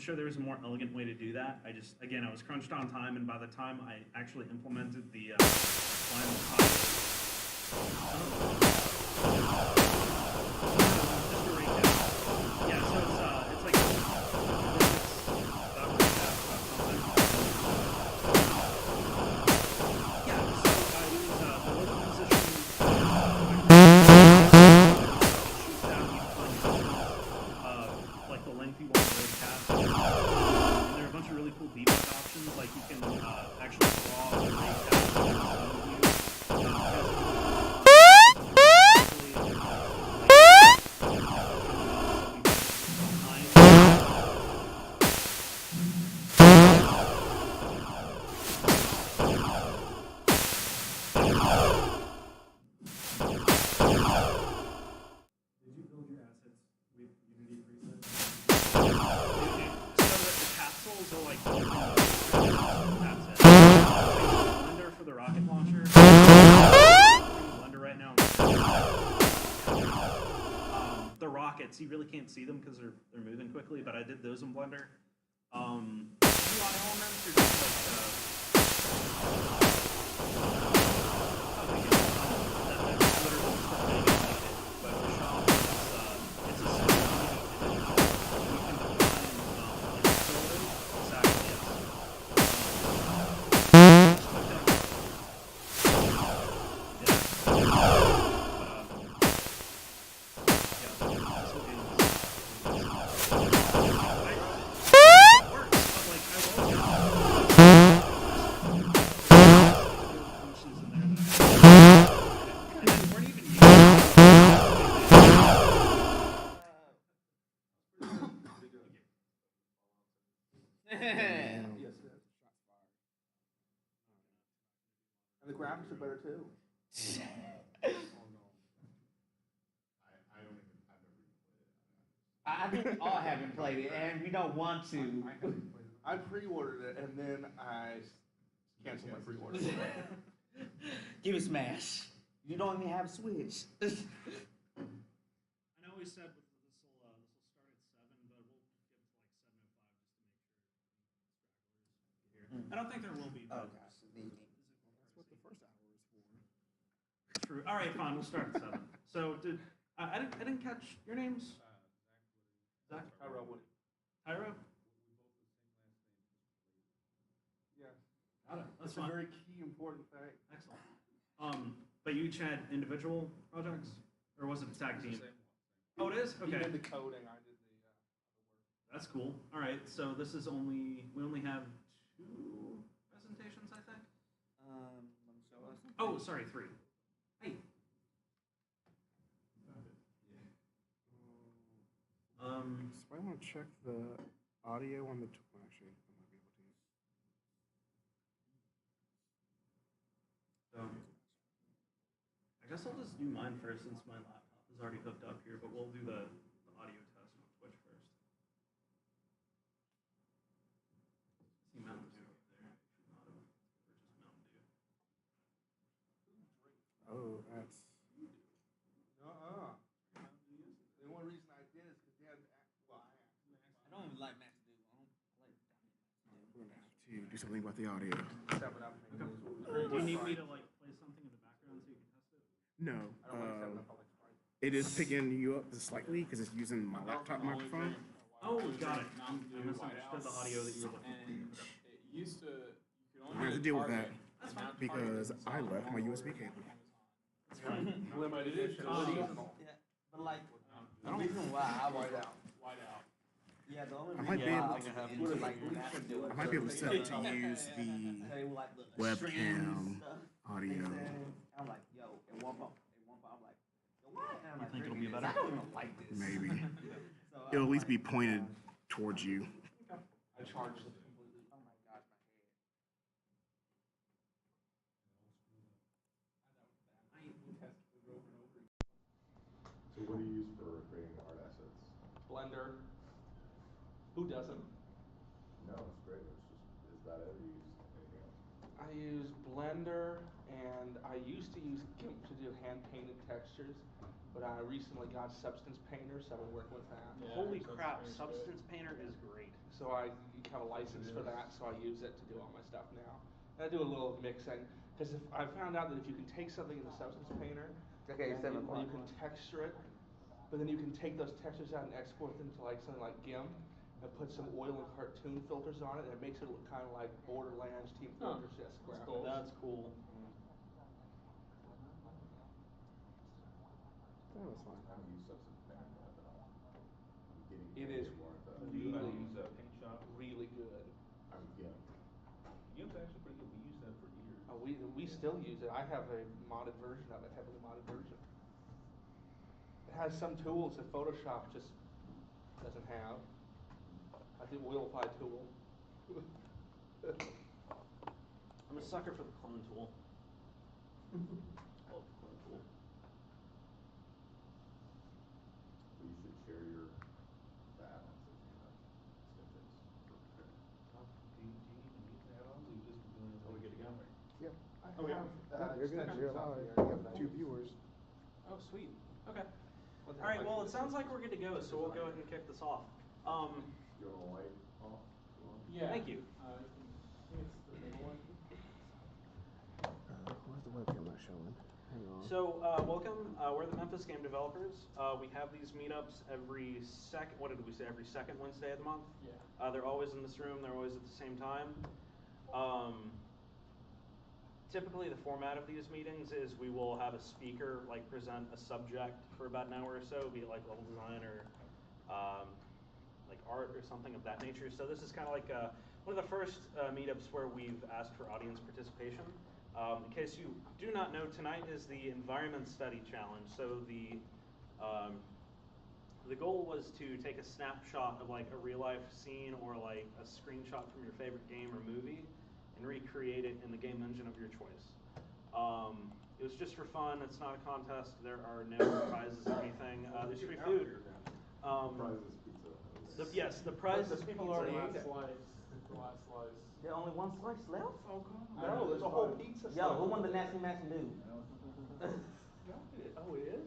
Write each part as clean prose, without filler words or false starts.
sure there was a more elegant way to do that. Again, I was crunched on time, and by the time I actually implemented the line of copy, just to recap. Yeah, so it's like yeah, so I use the local position shoots down each like the length you want to cast. And there are a bunch of really cool debug options, like you can actually draw the rate cast capsules are like that's it. Blender for the rocket launcher. Blender right now. The rockets, you really can't see them because they're moving quickly, but I did those in Blender. UI elements are just And the graphics are better too. I think we all haven't played it, and we don't want to. I pre-ordered it and then I canceled my pre-order. Give it Smash. You don't even have a Switch. I know we said this will start at 7, but we'll give it to like 7:05 just to make sure. I don't think there will be. Oh gosh. That's what the first hour is for. True. All right, fine. We'll start at 7. So I didn't catch your names. Zach. Tyro Woody. Tyro. Yeah. Got it. That's That's a fine. very key important thing. Excellent. But you each had individual projects, or was it a tag team? Oh, it is. He Okay. did the coding, I did the other work. That's cool. All right. So we only have 2 presentations, I think. Let me show us. Oh, sorry, 3. Hey. So I want to check the audio on the actually, I might be able to. So I guess I'll just do mine first since my laptop is already hooked up here, but we'll do the audio test on Twitch first. See Mountain Dew over there. Should not have purchased Mountain Dew. Oh, that's. The only reason I did is because they had. Well, I don't even like Max Dude. I like we're gonna have to do something about the audio. Okay. Do you need me to like play something in the background so you can test it? No. It is picking you up slightly because it's using my laptop microphone. Oh, got it. I misunderstood the audio that you were looking for. It used to, you could I'm only gonna have to deal with that That's fine. because I left my USB cable. That's fine. but it is Seasonal. Yeah, but like I the don't- reason why I was White out. white out. yeah the only I reason might be why able I was to into like Max Dude. I might be able to set it to use the They were like the webcam extreme stuff. audio. I'm like, yo, at one point, I'm like, yo, why? And I'm like, think it'll be "Ricky, better?" I don't even like this. Maybe. So It'll I'm at least like, be pointed towards you. I charged it completely. oh my gosh, my head. So what do you use for creating art assets? Blender. Who doesn't? No, it's great. It's just, is that it? Or you use anything else? I use Blender and and I used to use GIMP to do hand-painted textures, but I recently got Substance Painter, so I've been working with that. Yeah, Holy Substance crap, Painter's Substance Painter is great. So I have a license for that, so I use it to do all my stuff now. And I do a little mixing, because if I found out that if you can take something in the Substance Painter, Okay, and 7 you o'clock. can texture it, but then you can take those textures out and export them to like something like GIMP, and put some oil and cartoon filters on it, and it makes it look kind of like Borderlands, Team Huh, Fortress 'esque that's graphics. cool. That's cool. That was fun. I haven't used Substance Painter yet, but I'm getting It is more into really, use Paint Shop. really good. I'm GIMP. GIMP's actually pretty good. We used that for years. We still use it. I have a modded version of it, heavily modded version. It has some tools that Photoshop just doesn't have. I think we'll apply tool. I'm a sucker for the clone tool. Love the clone tool. You should share your add-ons if you have snippets for preparing. Do you even need the add-ons, or you just doing it? Are we good to go? Yep. I Okay. have, You're good. extensions You're on allowed. here. You have 2 viewers. Oh, sweet. Okay. What the All right. heck, Well, like, it sounds like we're good to go, so we'll go ahead and kick this off. You want a light off? Yeah. Thank you. I think it's the middle one. Where's the webcam not showing? Hang on. So, welcome. We're the Memphis Game Developers. We have these meetups every every second Wednesday of the month. Yeah. They're always in this room. They're always at the same time. Typically, the format of these meetings is we will have a speaker present a subject for about an hour or so, be it like level design or like art or something of that nature. So this is kind of like one of the first meetups where we've asked for audience participation. In case you do not know, tonight is the Environment Study Challenge. So the goal was to take a snapshot of like a real life scene or like a screenshot from your favorite game or movie and recreate it in the game engine of your choice. It was just for fun. It's not a contest. There are no prizes or anything. There's free food. Prizes pizza. Yes, the prize is people pizza. already Last ate it. slice. The last slice. There's only one slice left? Oh, come on. No, there's a whole pizza. Yo, who won the Nasty Match and do? No, oh, it is?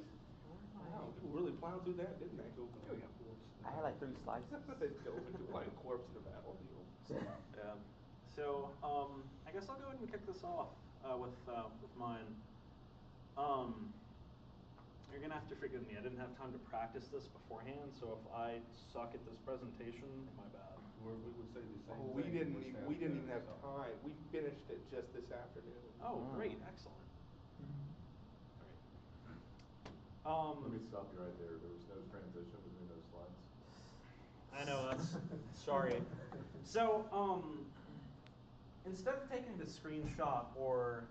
Wow, people really plowed through that, didn't they? I had like 3 slices. They dove into it like a corpse in a battlefield. Yeah. So I guess I'll go ahead and kick this off with mine. You're gonna have to forgive me. I didn't have time to practice this beforehand, so if I suck at this presentation, my bad. Or we would say the same Oh, thing. we didn't even have time. We finished it just this afternoon. Oh, Wow. great, excellent. Let me stop you right there. There was no transition between those slides. I know, that's, sorry. So, instead of taking the screenshot or,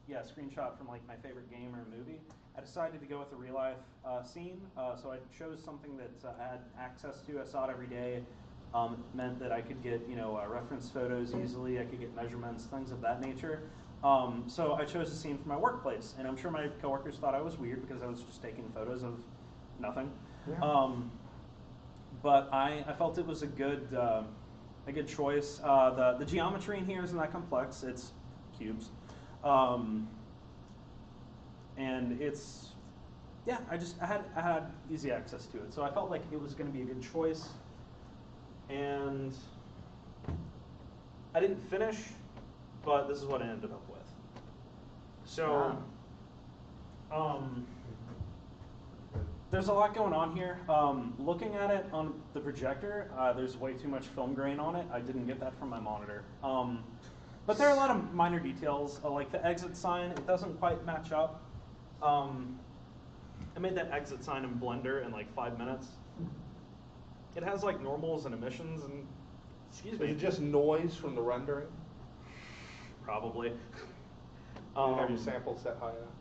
screenshot from like my favorite game or movie, I decided to go with a real life scene. So I chose something that I had access to. I saw it every day. It meant that I could get, reference photos easily. I could get measurements, things of that nature. So I chose a scene from my workplace, and I'm sure my coworkers thought I was weird because I was just taking photos of nothing. Yeah. But I felt it was a good choice. The geometry in here isn't that complex. It's cubes, and it's I had easy access to it, so I felt like it was going to be a good choice. And I didn't finish, but this is what I ended up with. So, there's a lot going on here. Looking at it on the projector, there's way too much film grain on it. I didn't get that from my monitor. But there are a lot of minor details, like the exit sign. It doesn't quite match up. I made that exit sign in Blender in like 5 minutes. It has like normals and emissions and, excuse So me. it's just noise from the rendering? Probably. You have your sample set high enough?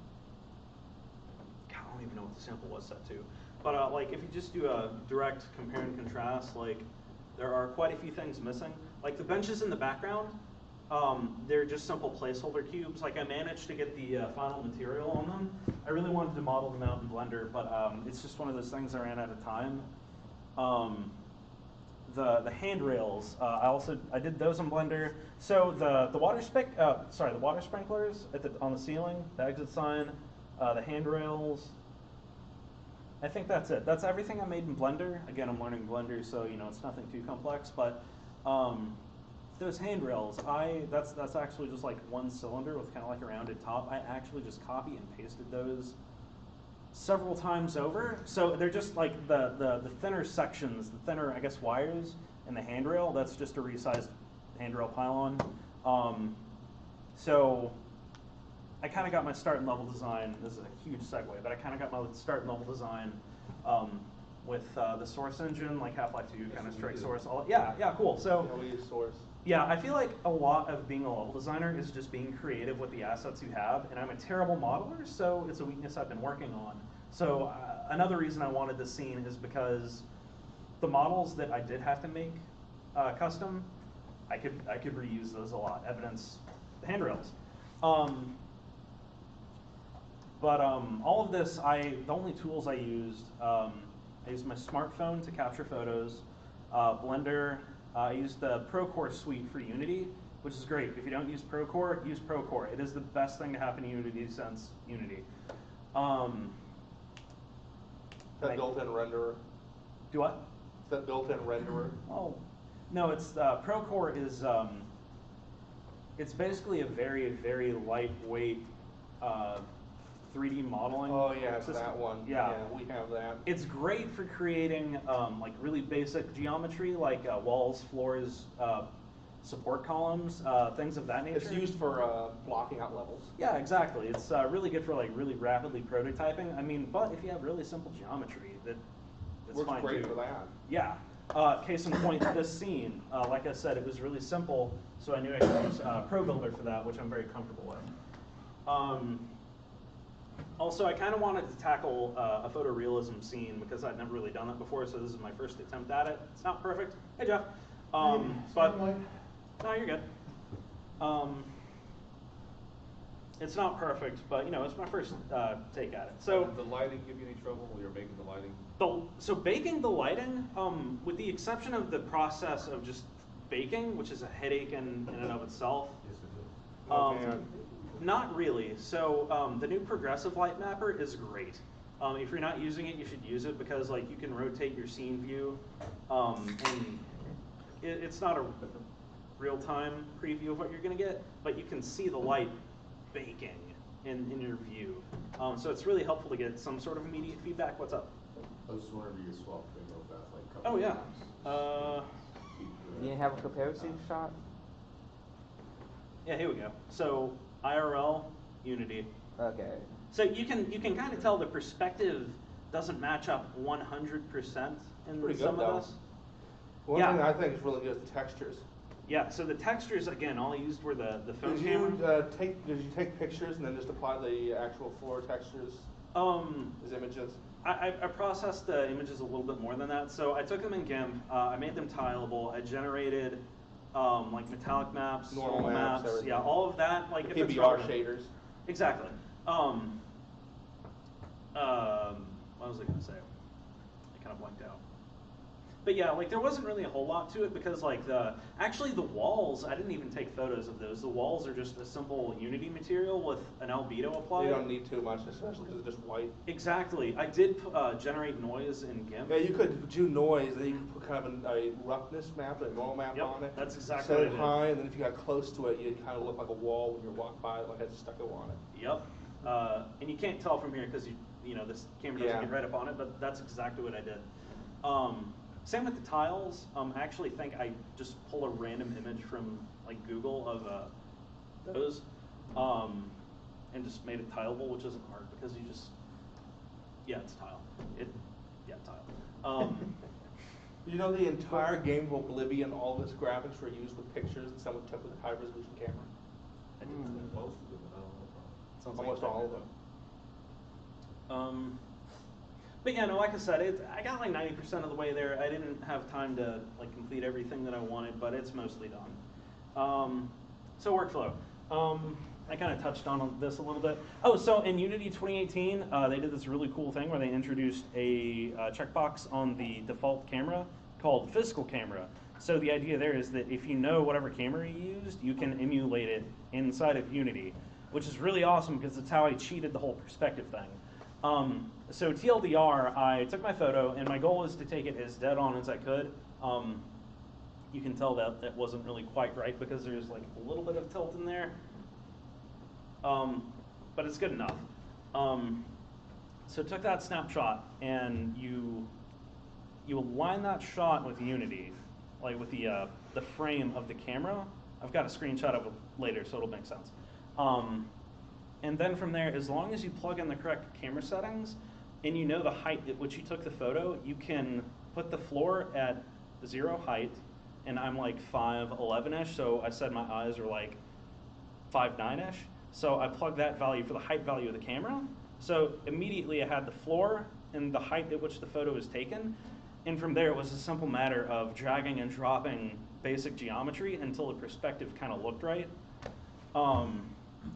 God, I don't even know what the sample was set to. But like if you just do a direct compare and contrast, like there are quite a few things missing. Like the benches in the background, they're just simple placeholder cubes. Like I managed to get the final material on them. I really wanted to model them out in Blender, but it's just one of those things I ran out of time. the handrails, I did those in Blender. So the water sprinklers on the ceiling, the exit sign, the handrails. I think that's it. That's everything I made in Blender. Again, I'm learning Blender, so it's nothing too complex. But those handrails, that's actually just like one cylinder with kind of like a rounded top. I actually just copy and pasted those several times over. So they're just like the thinner sections, the thinner, I guess, wires in the handrail. That's just a resized handrail pylon. So I kind of got my start and level design. This is a huge segue, but I kind of got my start and level design with the Source engine, like Half-Life 2, kind of straight Source. Yeah, cool. So We use Source. yeah, I feel like a lot of being a level designer is just being creative with the assets you have, and I'm a terrible modeler, so it's a weakness I've been working on. So another reason I wanted this scene is because the models that I did have to make custom, I could reuse those a lot. Evidence the handrails. But all of this, the only tools I used my smartphone to capture photos, Blender. I used the Procore suite for Unity, which is great. If you don't use Procore, use Procore. It is the best thing to happen to Unity since Unity. That built-in renderer. Do what? That built-in renderer. Oh, no. It's Procore is it's basically a very, very lightweight 3D modeling. Oh yeah, it's system. that one. Yeah, we have that. it's great for creating like really basic geometry, like walls, floors, support columns, things of that nature. It's used for blocking out levels. Yeah, exactly. It's really good for like really rapidly prototyping. I mean, but if you have really simple geometry, that's Works fine great too. for that. Yeah. Case in point, this scene, like I said, it was really simple, so I knew I could use ProBuilder for that, which I'm very comfortable with. Also, I kind of wanted to tackle a photorealism scene because I'd never really done that before, so this is my first attempt at it. It's not perfect. Hey, Jeff. But no, you're good. It's not perfect, but it's my first take at it. So Did the lighting give you any trouble when you were making the lighting? so baking the lighting, with the exception of the process of just baking, which is a headache in and of itself. Yes, it is. Oh, man. Not really. So the new progressive light mapper is great. If you're not using it, you should use it because like you can rotate your scene view, and it's not a real-time preview of what you're going to get, but you can see the light baking in your view. So it's really helpful to get some sort of immediate feedback. What's up? I was just wondering if you could swap thing real fast, like a Oh couple yeah. times. You didn't have a comparison shot? Yeah, here we go. So IRL, Unity. Okay. So you can kind of tell the perspective doesn't match up 100% in Pretty some good, of though. this. One Yeah. thing I think is really good is the textures. Yeah, so the textures, again, all I used were the phone Did camera. you take pictures and then just apply the actual floor textures as images? I processed the images a little bit more than that. So I took them in GIMP, I made them tileable, I generated like metallic maps, Normal normal maps, maps, everything. yeah, all of that. Like The if it's PBR relevant. shaders. Exactly. What was I gonna say? I kind of blanked out. But yeah, like there wasn't really a whole lot to it because like actually the walls, I didn't even take photos of those. The walls are just a simple Unity material with an albedo applied. You don't need too much, especially because it's just white. Exactly. I did generate noise in GIMP. Yeah, you could do noise, then you can put kind of a roughness map, a normal map Yep, on it. that's exactly Set what I it did. high, and then if you got close to it, you'd kind of look like a wall when you walk by it, like it had stucco on it. Yep. And you can't tell from here because this camera doesn't Yeah. get right up on it, but that's exactly what I did. Same with the tiles. I actually think I just pull a random image from like Google of those, and just made it tileable, which isn't hard because you just it's tile. Tile. You know the entire game of Oblivion, all of its graphics were used with pictures that someone took with a high resolution camera. I didn't know that. Most of them, but I don't know. Sounds like Almost a all of nightmare, them. But yeah, no, like I said, I got like 90% of the way there. I didn't have time to like complete everything that I wanted, but it's mostly done. So workflow. I kind of touched on this a little bit. Oh, so in Unity 2018, they did this really cool thing where they introduced a checkbox on the default camera called physical camera. So the idea there is that if you know whatever camera you used, you can emulate it inside of Unity, which is really awesome because it's how I cheated the whole perspective thing. So TLDR, I took my photo, and my goal was to take it as dead on as I could. You can tell that that wasn't really quite right because there's like a little bit of tilt in there, but it's good enough. So took that snapshot, and you align that shot with Unity, like with the frame of the camera. I've got a screenshot of it later, so it'll make sense. And then from there, as long as you plug in the correct camera settings, and you know the height at which you took the photo, you can put the floor at 0 height, and I'm like 5'11"-ish, so I said my eyes are like 5'9"-ish. So I plugged that value for the height value of the camera. So immediately I had the floor and the height at which the photo was taken. And from there, it was a simple matter of dragging and dropping basic geometry until the perspective kind of looked right,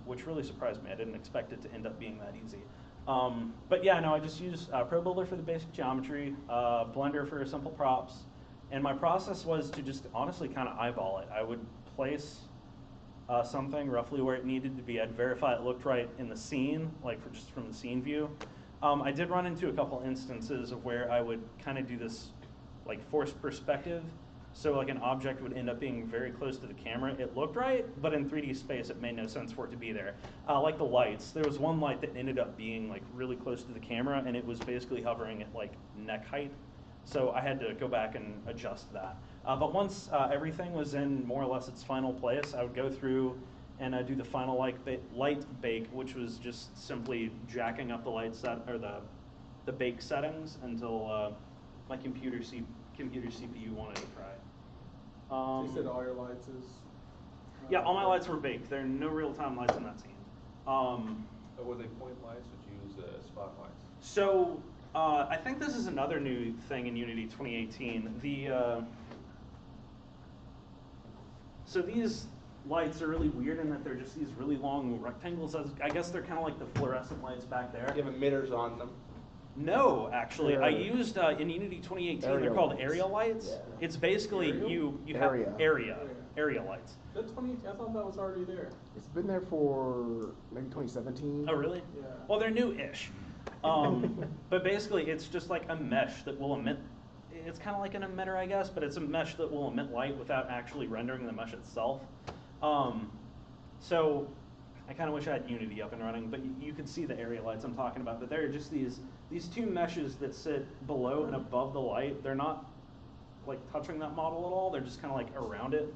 which really surprised me. I didn't expect it to end up being that easy. But yeah, no, I just used Pro Builder for the basic geometry, Blender for simple props, and my process was to just honestly kind of eyeball it. I would place something roughly where it needed to be. I'd verify it looked right in the scene, like just from the scene view. I did run into a couple instances of where I would kind of do this like forced perspective. So like an object would end up being very close to the camera. It looked right, but in 3D space it made no sense for it to be there. Like the lights, there was one light that ended up being like really close to the camera, and it was basically hovering at like neck height. So I had to go back and adjust that. But once everything was in more or less its final place, I would go through and do the final light bake, which was just simply jacking up the light set or the bake settings until my computer CPU wanted to fry. So you said all your lights is? Yeah, all my lights were baked. There are no real-time lights in that scene. Were they point lights, or did you use spotlights? So I think this is another new thing in Unity 2018. So these lights are really weird in that they're just these really long rectangles. I guess they're kind of like the fluorescent lights back there. You have emitters on them. No, actually, I used in Unity 2018. They're called area lights. Yeah. It's basically you have area lights. That 2018, I thought that was already there. It's been there for maybe 2017. Oh, really? Yeah. Well, they're new-ish. But basically, it's just like a mesh that will emit. It's kind of like an emitter, I guess, but it's a mesh that will emit light without actually rendering the mesh itself. So I kind of wish I had Unity up and running, but you can see the area lights I'm talking about. But there are just these two meshes that sit below and above the light. They're not like touching that model at all. They're just kind of like around it.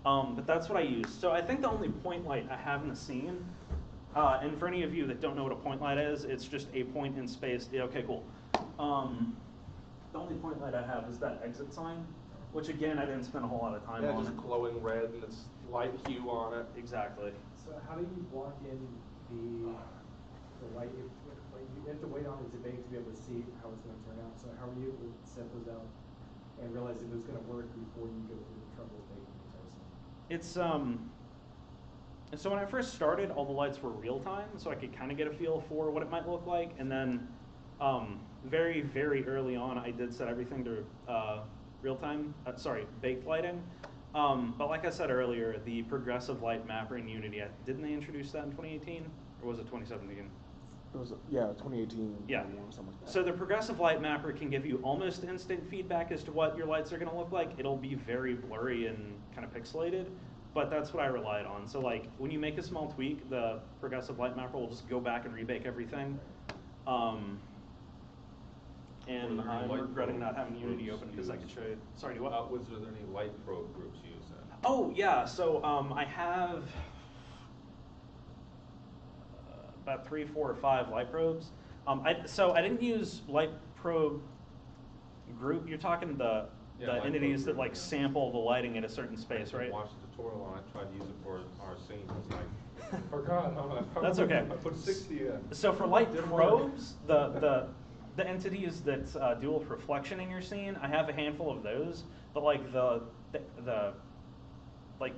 But that's what I use. So I think the only point light I have in the scene, and for any of you that don't know what a point light is, it's just a point in space. Yeah, okay, cool. The only point light I have is that exit sign, which again, I didn't spend a whole lot of time Yeah, on. just glowing red and it's light hue on it. Exactly. So how do you block in the light? Like you have to wait on it to bake to be able to see how it's going to turn out. So how are you able to set those out and realize if it was going to work before you go through the trouble of baking the toast? It's so when I first started, all the lights were real time, so I could kind of get a feel for what it might look like. And then very, very early on, I did set everything to baked lighting. But like I said earlier, the progressive light mapper in Unity, didn't they introduce that in 2018? Or was it 2017? It was, yeah, 2018. Yeah. Something like that. So the progressive light mapper can give you almost instant feedback as to what your lights are going to look like. It'll be very blurry and kind of pixelated, but that's what I relied on. So like when you make a small tweak, the progressive light mapper will just go back and rebake everything. And Were there any I'm light regretting probe not having Unity groups open because I could used? show you. Sorry, do what? Was there any light probe groups used then? Oh yeah, so I have about 3, 4, or 5 light probes. So I didn't use light probe group. You're talking the light entities probe that like group, yeah. sample the lighting at a certain space, right? I watched the tutorial on it, tried to use it for our scene. It's like, I forgot. That's okay. I put 60 in. So for light probes, the entities that deal with reflection in your scene, I have a handful of those. But like the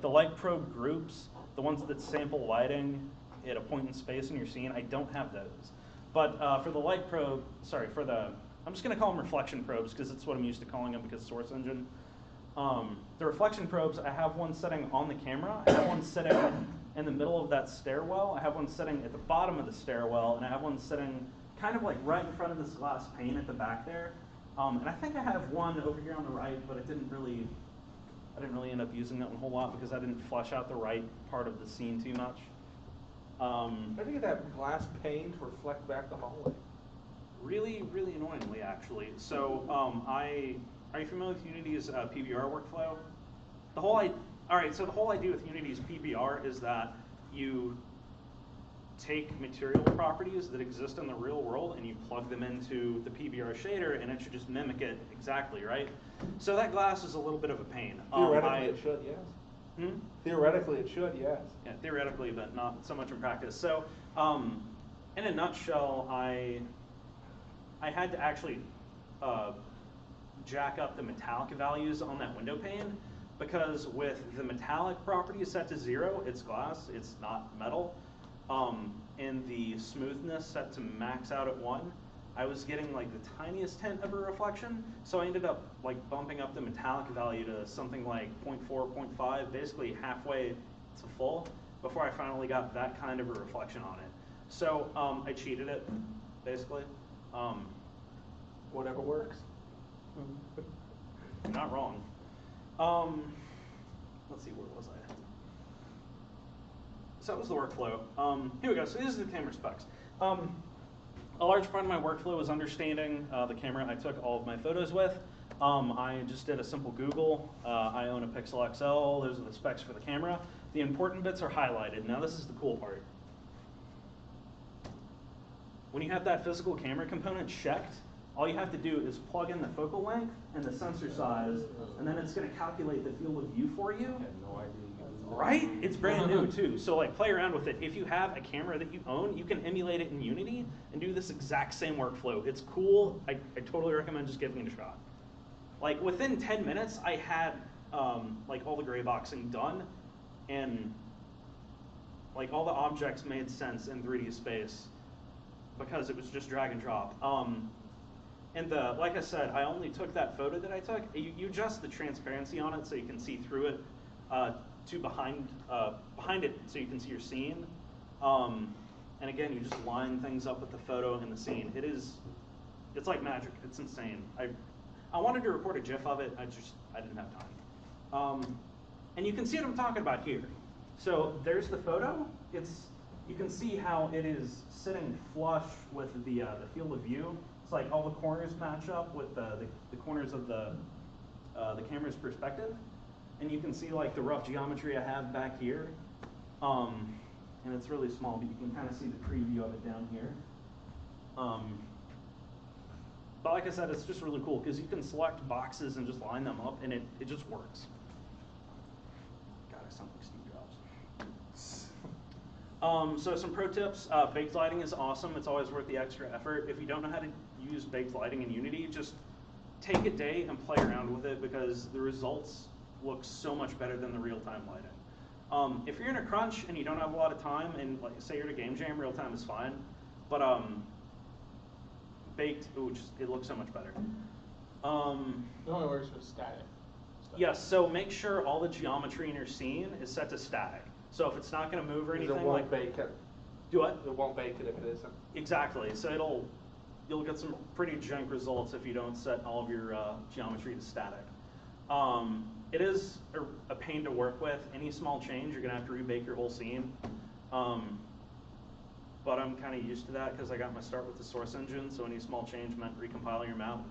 light probe groups, the ones that sample lighting at a point in space in your scene, I don't have those. But for the light probe, sorry, for the I'm just going to call them reflection probes because it's what I'm used to calling them because Source Engine. The reflection probes, I have one sitting on the camera, I have one sitting in the middle of that stairwell, I have one sitting at the bottom of the stairwell, and I have one sitting kind of like right in front of this glass pane at the back there. And I think I have one over here on the right, but I didn't really end up using that one a whole lot because I didn't flesh out the right part of the scene too much. I think that glass pane to reflect back the hallway. Really, really annoyingly, actually. So, are you familiar with Unity's PBR workflow? So the whole idea with Unity's PBR is that you take material properties that exist in the real world and you plug them into the PBR shader, and it should just mimic it exactly, right? So that glass is a little bit of a pain. Theoretically, it should, yes. Hmm? Theoretically, it should, yes. Yeah, theoretically, but not so much in practice. So, in a nutshell, I had to actually jack up the metallic values on that window pane because with the metallic property set to 0, it's glass, it's not metal, and the smoothness set to max out at 1, I was getting like the tiniest hint of a reflection, so I ended up like bumping up the metallic value to something like 0.4, 0.5, basically halfway to full, before I finally got that kind of a reflection on it. So I cheated it, basically. Whatever works. You're not wrong. Let's see, where was I? So that was the workflow. Here we go. So these are the camera specs. A large part of my workflow was understanding the camera I took all of my photos with. I just did a simple Google. I own a Pixel XL. Those are the specs for the camera. The important bits are highlighted. Now this is the cool part. When you have that physical camera component checked, all you have to do is plug in the focal length and the sensor size, and then it's going to calculate the field of view for you. I had no idea you could do that. Right? It's brand new too. So like play around with it. If you have a camera that you own, you can emulate it in Unity and do this exact same workflow. It's cool. I totally recommend just giving it a shot. Like within 10 minutes, I had like all the gray boxing done, and like all the objects made sense in 3D space because it was just drag and drop. And like I said, I only took that photo that I took. You adjust the transparency on it so you can see through it to behind it so you can see your scene. And again, you just line things up with the photo and the scene. It's like magic. It's insane. I wanted to record a GIF of it. I didn't have time. And you can see what I'm talking about here. So there's the photo. You can see how it is sitting flush with the field of view. It's like all the corners match up with the corners of the camera's perspective, and you can see like the rough geometry I have back here, and it's really small, but you can kind of see the preview of it down here. But like I said, it's just really cool because you can select boxes and just line them up, and it just works. God, I sound like Steve Jobs. So some pro tips, baked lighting is awesome. It's always worth the extra effort. If you don't know how to use baked lighting in Unity, just take a day and play around with it because the results look so much better than the real-time lighting. If you're in a crunch and you don't have a lot of time, and like say you're at a game jam, real-time is fine, but baked, it looks so much better. It only works with static stuff. Yes, so make sure all the geometry in your scene is set to static. So if it's not going to move or anything, It won't bake it. Do what? It won't bake it if it isn't. Exactly. So you'll get some pretty jank results if you don't set all of your geometry to static. It is a pain to work with. Any small change, you're going to have to rebake your whole scene. But I'm kind of used to that because I got my start with the Source Engine, so any small change meant recompiling your map.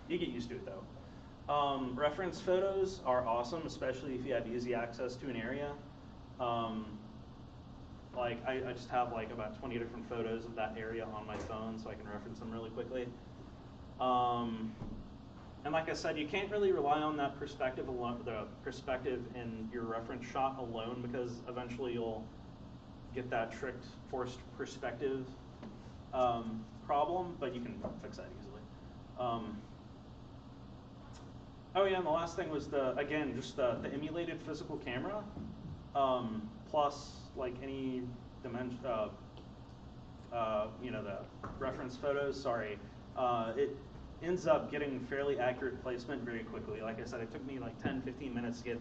You get used to it though. Reference photos are awesome, especially if you have easy access to an area. Like I just have like about 20 different photos of that area on my phone, so I can reference them really quickly. And like I said, you can't really rely on that perspective alone, the perspective in your reference shot alone, because eventually you'll get that tricked, forced perspective problem, but you can fix that easily. Oh yeah, and the last thing was the emulated physical camera, plus like any the reference photos, sorry, it ends up getting fairly accurate placement very quickly. Like I said, it took me like 10, 15 minutes to get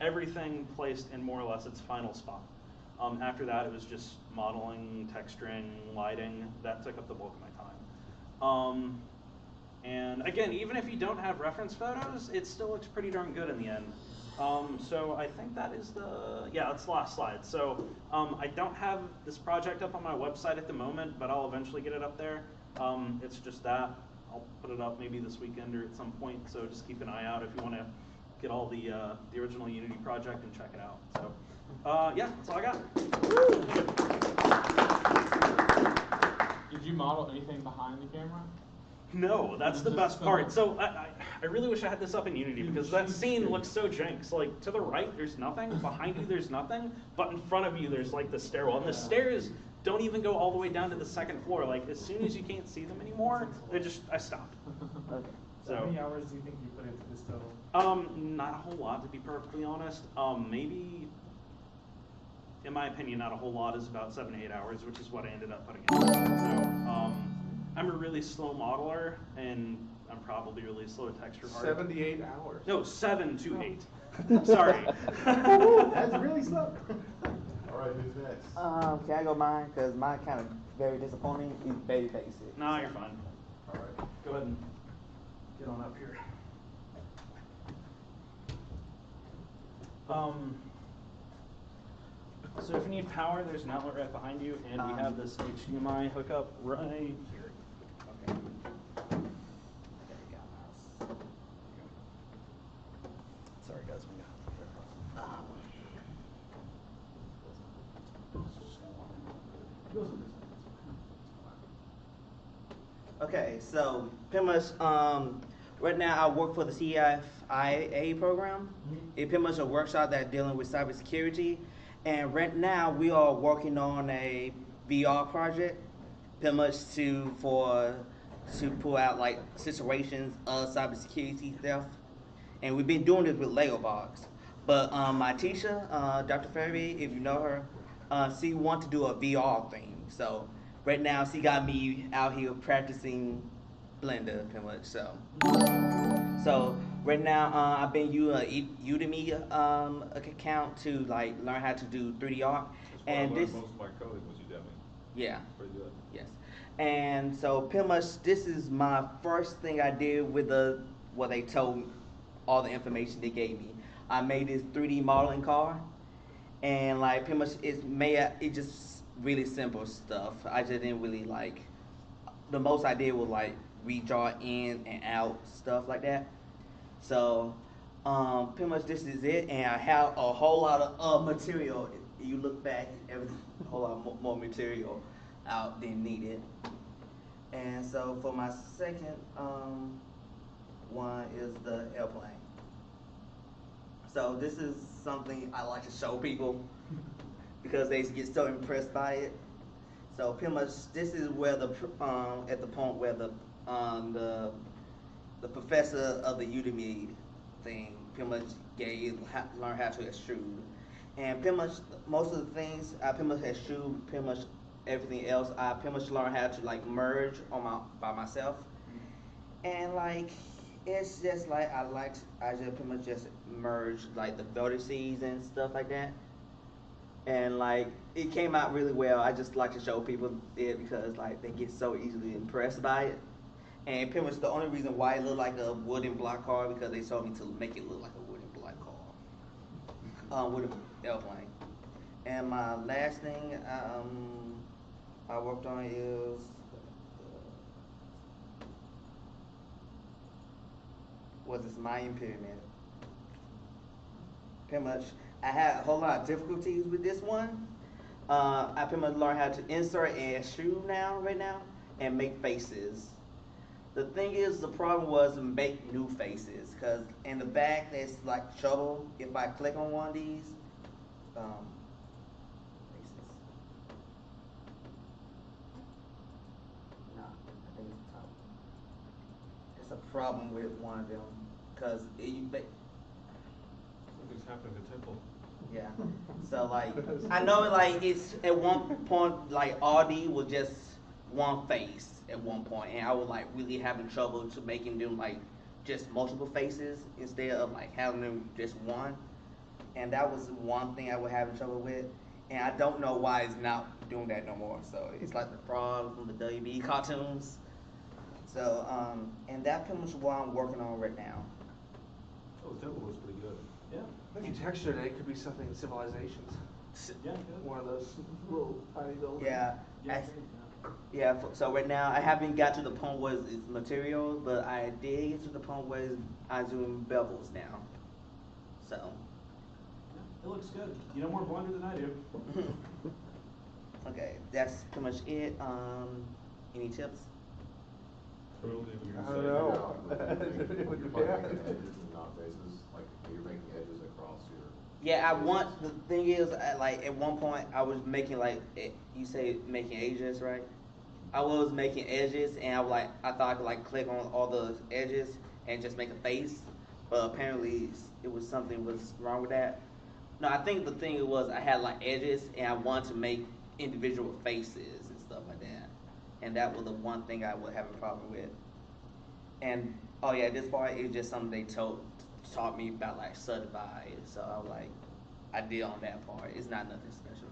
everything placed in more or less its final spot. After that, it was just modeling, texturing, lighting. That took up the bulk of my time. And again, even if you don't have reference photos, it still looks pretty darn good in the end. So I think that is that's the last slide. So I don't have this project up on my website at the moment, but I'll eventually get it up there. It's just that. I'll put it up maybe this weekend or at some point, so just keep an eye out if you want to get all the original Unity project and check it out. So yeah, that's all I got. Did you model anything behind the camera? No, that's the best part. So I really wish I had this up in Unity because that scene looks so jank. So like to the right, there's nothing. Behind you, there's nothing. But in front of you, there's like the stairwell. And the stairs don't even go all the way down to the second floor. Like as soon as you can't see them anymore, I stopped. Okay. So how many hours do you think you put into this total? Not a whole lot, to be perfectly honest. Maybe, in my opinion, not a whole lot is about 7 to 8 hours, which is what I ended up putting in. So, I'm a really slow modeler, and I'm probably really slow texture artist. 78 hours. No, 7 to 8. Sorry. That's really slow. All right, who's next? Can I go mine? Because mine kind of very disappointing. You baby face it. No, you're fine. All right. Go ahead and get on up here. So if you need power, there's an outlet right behind you, and we have this HDMI hookup right here. Okay. Sorry guys, Okay, so pretty much right now I work for the CIFIA program. It's pretty much a workshop that's dealing with cybersecurity. And right now we are working on a VR project pretty much to pull out like situations of cybersecurity theft. And we've been doing this with Lego blocks. But my teacher, Dr. Ferry, if you know her, she wants to do a VR thing. So right now she got me out here practicing Blender pretty much. So right now I've been using a Udemy account to like learn how to do 3D art. That's where I And learned this, most of my coding was Udemy. yeah. Pretty good. Yes. And so pretty much this is my first thing I did with what they told me, all the information they gave me. I made this 3D modeling car, and like pretty much it's just really simple stuff. I just didn't really like, the most I did was like redraw in and out, stuff like that. So pretty much this is it, and I have a whole lot of material. If you look back, everything, a whole lot more material out than needed. And so for my second one is the airplane. So this is something I like to show people because they get so impressed by it. So pretty much this is where at the point where the professor of the Udemy thing pretty much learn how to extrude. And pretty much most of the things I pretty much extrude, pretty much everything else I pretty much learned how to like merge by myself. And like it's just like I just pretty much just merge like the vertices and stuff like that. And like it came out really well. I just like to show people it because like they get so easily impressed by it. And pretty much the only reason why it looked like a wooden block car because they told me to make it look like a wooden block car. Wooden airplane. And my last thing I worked on is was this Mayan pyramid. Pretty much, I had a whole lot of difficulties with this one. I pretty much learned how to insert and extrude right now, and make faces. The thing is, the problem was make new faces, because in the back there's like trouble if I click on one of these faces. No, I think it's the top. It's a problem with one of them, because What's happening to Temple? yeah. So like I know like it's at one point like RD was just one face at one point, and I was like really having trouble to making them like just multiple faces instead of like having them just one. And that was one thing I was having trouble with. And I don't know why it's not doing that no more. So it's like the frog from the WB cartoons. So and that's pretty much what I'm working on right now. Oh, the temple looks pretty good. Yeah. I think texture today could be something in Civilizations. Yeah, good. One of those little tiny buildings. Yeah. Yeah, Yeah, so right now I haven't got to the point where it's materials, but I did get to the point where I'm doing bevels now. So. yeah, it looks good. You know more Blender than I do. Okay, that's pretty much it. Any tips? Totally what you I said. don't know. You're It would making depend. edges and not faces, like you're making edges across your. Yeah, I want. The thing is, like at one point I was making like you say making edges, right? I was making edges, and I thought I could like click on all the edges and just make a face, but apparently it was something was wrong with that. No, I think the thing was I had like edges, and I wanted to make individual faces and stuff like that, and that was the one thing I would have a problem with. And oh yeah, this part is just something they taught me about like subdivide, so I was like, I did on that part. It's not nothing special.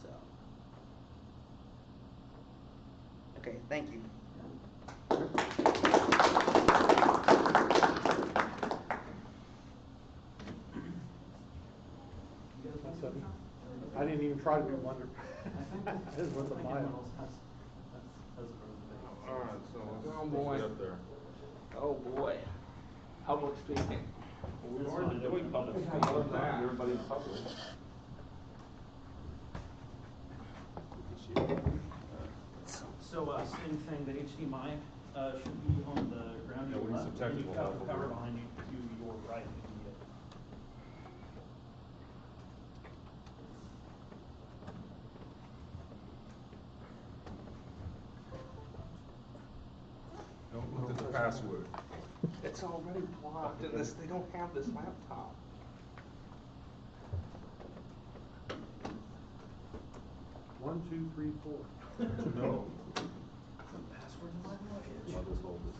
So okay, thank you. I didn't even try to do Wonder. I This was a think mile. anyone else has a All right, so let's Oh, boy. get up there. Oh boy. Public speaking. We've already been doing public Yeah, speaking. I love that. Everybody's public. So same thing, the HDMI should be on the ground Yeah, to we your need left, some and you've technical got help the over power here. behind you to your right if you need it. Don't look at the password. It's already blocked and they don't have this laptop. One, two, three, four. No. Password in my luggage. I'll just hold it.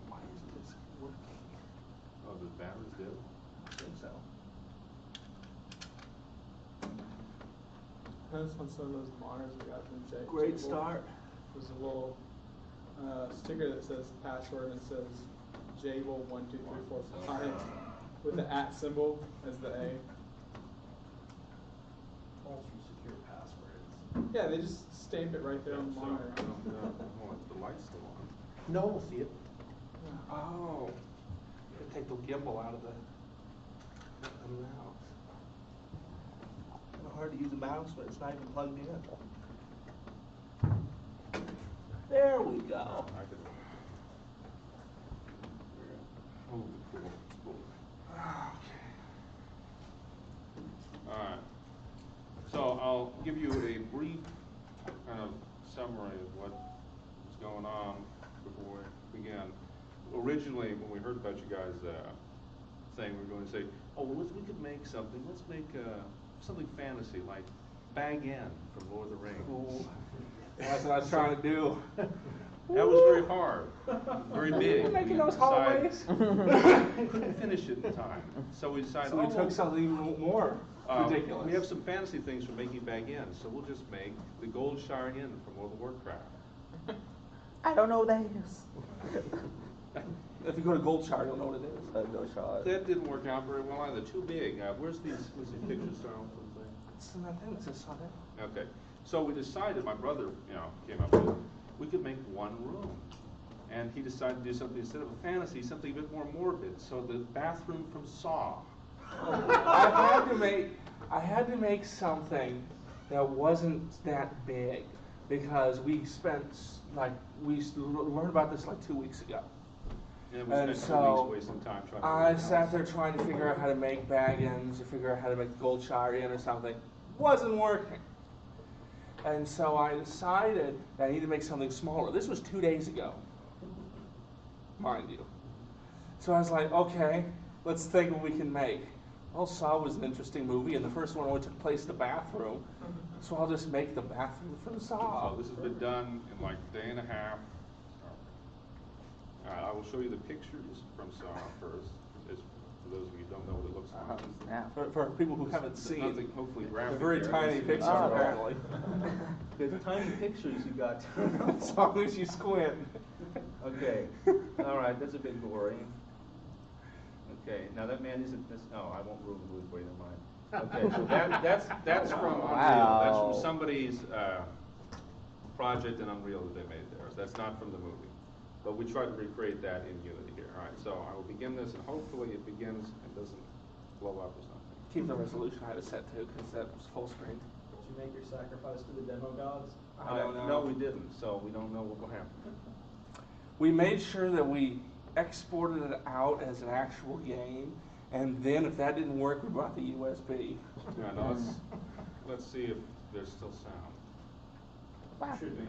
Why isn't this working? Oh, the battery's dead? I think so. That's on some of those monitors we got from Jake. Great start. There's a little sticker that says password and it says Jable1234 with the @ symbol as the A. Calls for secure passwords. Yeah, they just stamp it right there on the monitor. Oh, the light's still on. No one will see it. Oh. Gotta take the gimbal out of the mouse. Kind of hard to use a mouse when it's not even plugged in. There we go. I could. Oh, cool. Okay. Alright. So I'll give you a brief kind of summary of what is going on before we begin. Originally, when we heard about you guys saying we were going to say, oh, well, we could make something. Let's make something fantasy like Bag End from Lord of the Rings. Cool. That's what I was trying to do. That was very hard, very big. You're making We those hallways? couldn't finish it in time, so we decided. So we took something even more ridiculous. We have some fantasy things for making Bag End, so we'll just make the Gold Shire Inn from World of Warcraft. I don't know what that is. If you go to Goldshire, you'll know what it is. Goldshire. That didn't work out very well either. Too big. Where's these pictures, Charles? It's that thing that says Sunday. Okay, so we decided. My brother, came up with we could make one room, and he decided to do something instead of a fantasy, something a bit more morbid. So the bathroom from Saw. I had to make something that wasn't that big because we learned about this like 2 weeks ago. And we And spent 2 so weeks wasting time trying I to. sat there trying to figure out how to make Baggins or figure out how to make Goldshire Inn or something. Wasn't working. And so I decided that I need to make something smaller. This was 2 days ago, mind you. So I was like, okay, let's think what we can make. well, Saw was an interesting movie, and the first one only took place in the bathroom, so I'll just make the bathroom from Saw. So this has been done in like a day and a half. All right, I will show you the pictures from Saw first, as for those of you who don't know what it looks like. Now. For people who haven't seen, Nothing hopefully they're graphic. very there. tiny This is- pictures, Oh. apparently. There's tiny pictures you got. As long as you squint. Okay, all right, that's a bit gory. Okay, now that man isn't, no, I won't ruin the movie for you, never mind. Okay, so That's from Unreal. Wow. That's from somebody's project in Unreal that they made there. That's not from the movie. But we tried to recreate that in Unity here. All right, so I will begin this, and hopefully it begins and doesn't blow up or something. Keep the resolution I had it set to, because that was full screen. Did you make your sacrifice to the demo gods? I don't know. No, we didn't, so we don't know what will happen. We made sure that we exported it out as an actual game, and then if that didn't work, we brought the USB. Yeah, now let's see if there's still sound. Should be.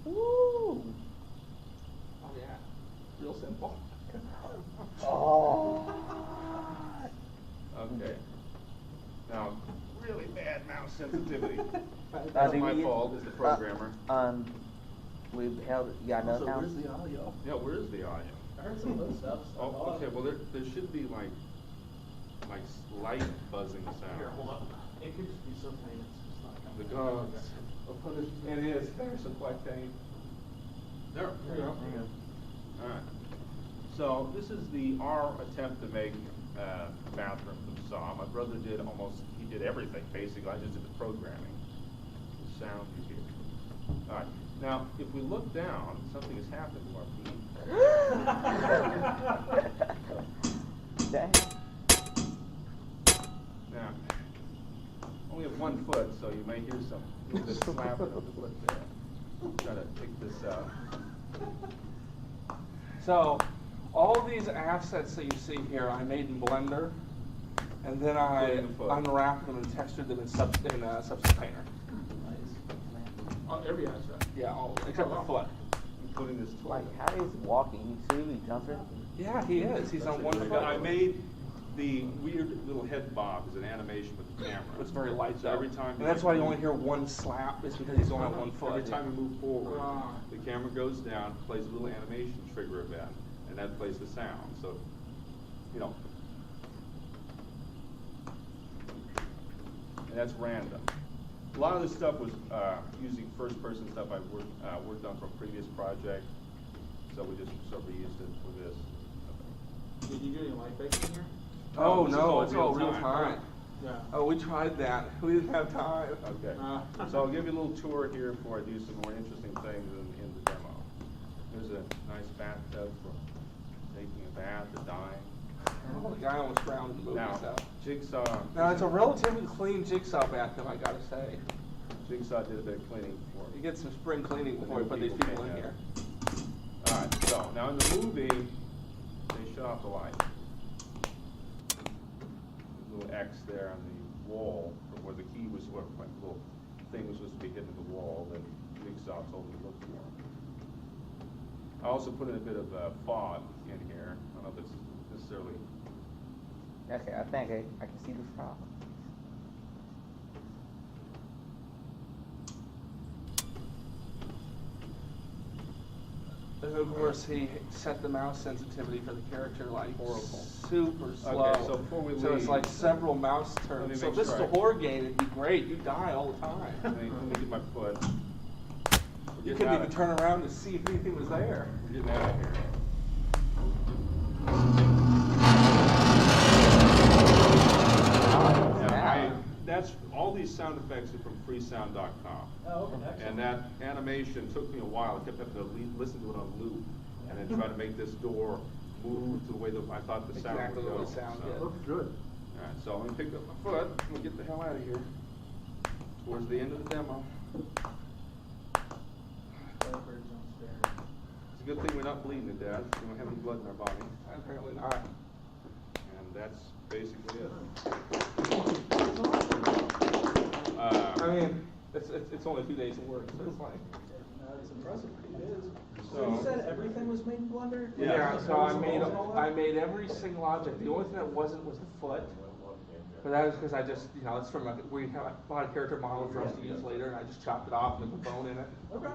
Woo! Oh yeah, real simple. Oh. Okay. Now, really bad mouse sensitivity. Now, That's do my we- fault as the programmer. We held. You got enough So now? where's the audio? Yeah, where's the audio? I heard some good stuff. Oh, okay, well, there should be like slight buzzing sound. Here, hold up. It could just be so faint, it's just not The coming. gods. It is, there's some quite faint. There. There you go. All right. So this is our attempt to make a bathroom from Saw. My brother he did everything basically. I just did the programming. The sound you hear. All right. Now, if we look down, something has happened to our feet. Dang. Now, only have 1 foot, so you may hear some little bit slapping of the foot there. Try to pick this up. So, all these assets that you see here, I made in Blender, and then I Including the foot. unwrapped them and textured them in Substance Painter. Every asset. Yeah, all except the foot. Including this tool. Like, how is he walking? You see, he jumping? Yeah, he is. He's on one foot. I made the weird little head bob as an animation with the camera. It's very light So though. every time. And that's why you only hear one slap, is because he's only on one foot. Every time you move forward, Ah. the camera goes down, plays a little animation trigger event, and that plays the sound. So, you know. And that's random. A lot of this stuff was using first-person stuff I worked on from a previous project, so we just sort of reused it for this. Did you do any light based in here? Oh This is no, all it's all real real time. time. Yeah. Oh, we tried that. We didn't have time. Okay. Uh. So I'll give you a little tour here before I do some more interesting things in the demo. There's a nice bathtub for taking a bath or dying. Oh, the guy almost drowned in the movie Now, stuff. Jigsaw. Now, it's a relatively clean jigsaw bathtub, I gotta say. Jigsaw did a bit of cleaning for You me. get some spring cleaning before you put these People people in can't here. All right, so now in the movie, they shut off the light. Little X there on the wall from where the key was, where my little thing was supposed to be hidden in the wall that Jigsaw told me to look for. I also put in a bit of fog in here. I don't know if it's necessarily. Okay, I think I can see the frog. And of course, he set the mouse sensitivity for the character like Horrible. super slow. Okay, so before we So it's leave- like several mouse Let me turns. So make if this sure is a I- horror game, it'd be great. You die all the time. Let me get my foot. You couldn't even turn around to see if anything was there. We're getting out of here. That's all these sound effects are from freesound.com. Oh, okay, excellent. And that animation took me a while. I kept having to listen to it on loop and then try to make this door move to the way that I thought the sound Exactly would the go. way the sound So- did. Looks good. All right, so let me pick up my foot and we'll get the hell out of here. Towards the end of the demo. It's a good thing we're not bleeding to death. We don't have any blood in our body. Apparently not. And that's basically it. I mean, it's only 2 days of work, so it's like. That's impressive. It is. So you said everything was made in Blender? Yeah, so I made And all that? I made every single object. The only thing that wasn't was the foot. But that was because I just, it's from I bought a character model for us to use later, and I just chopped it off and put bone in it. Okay.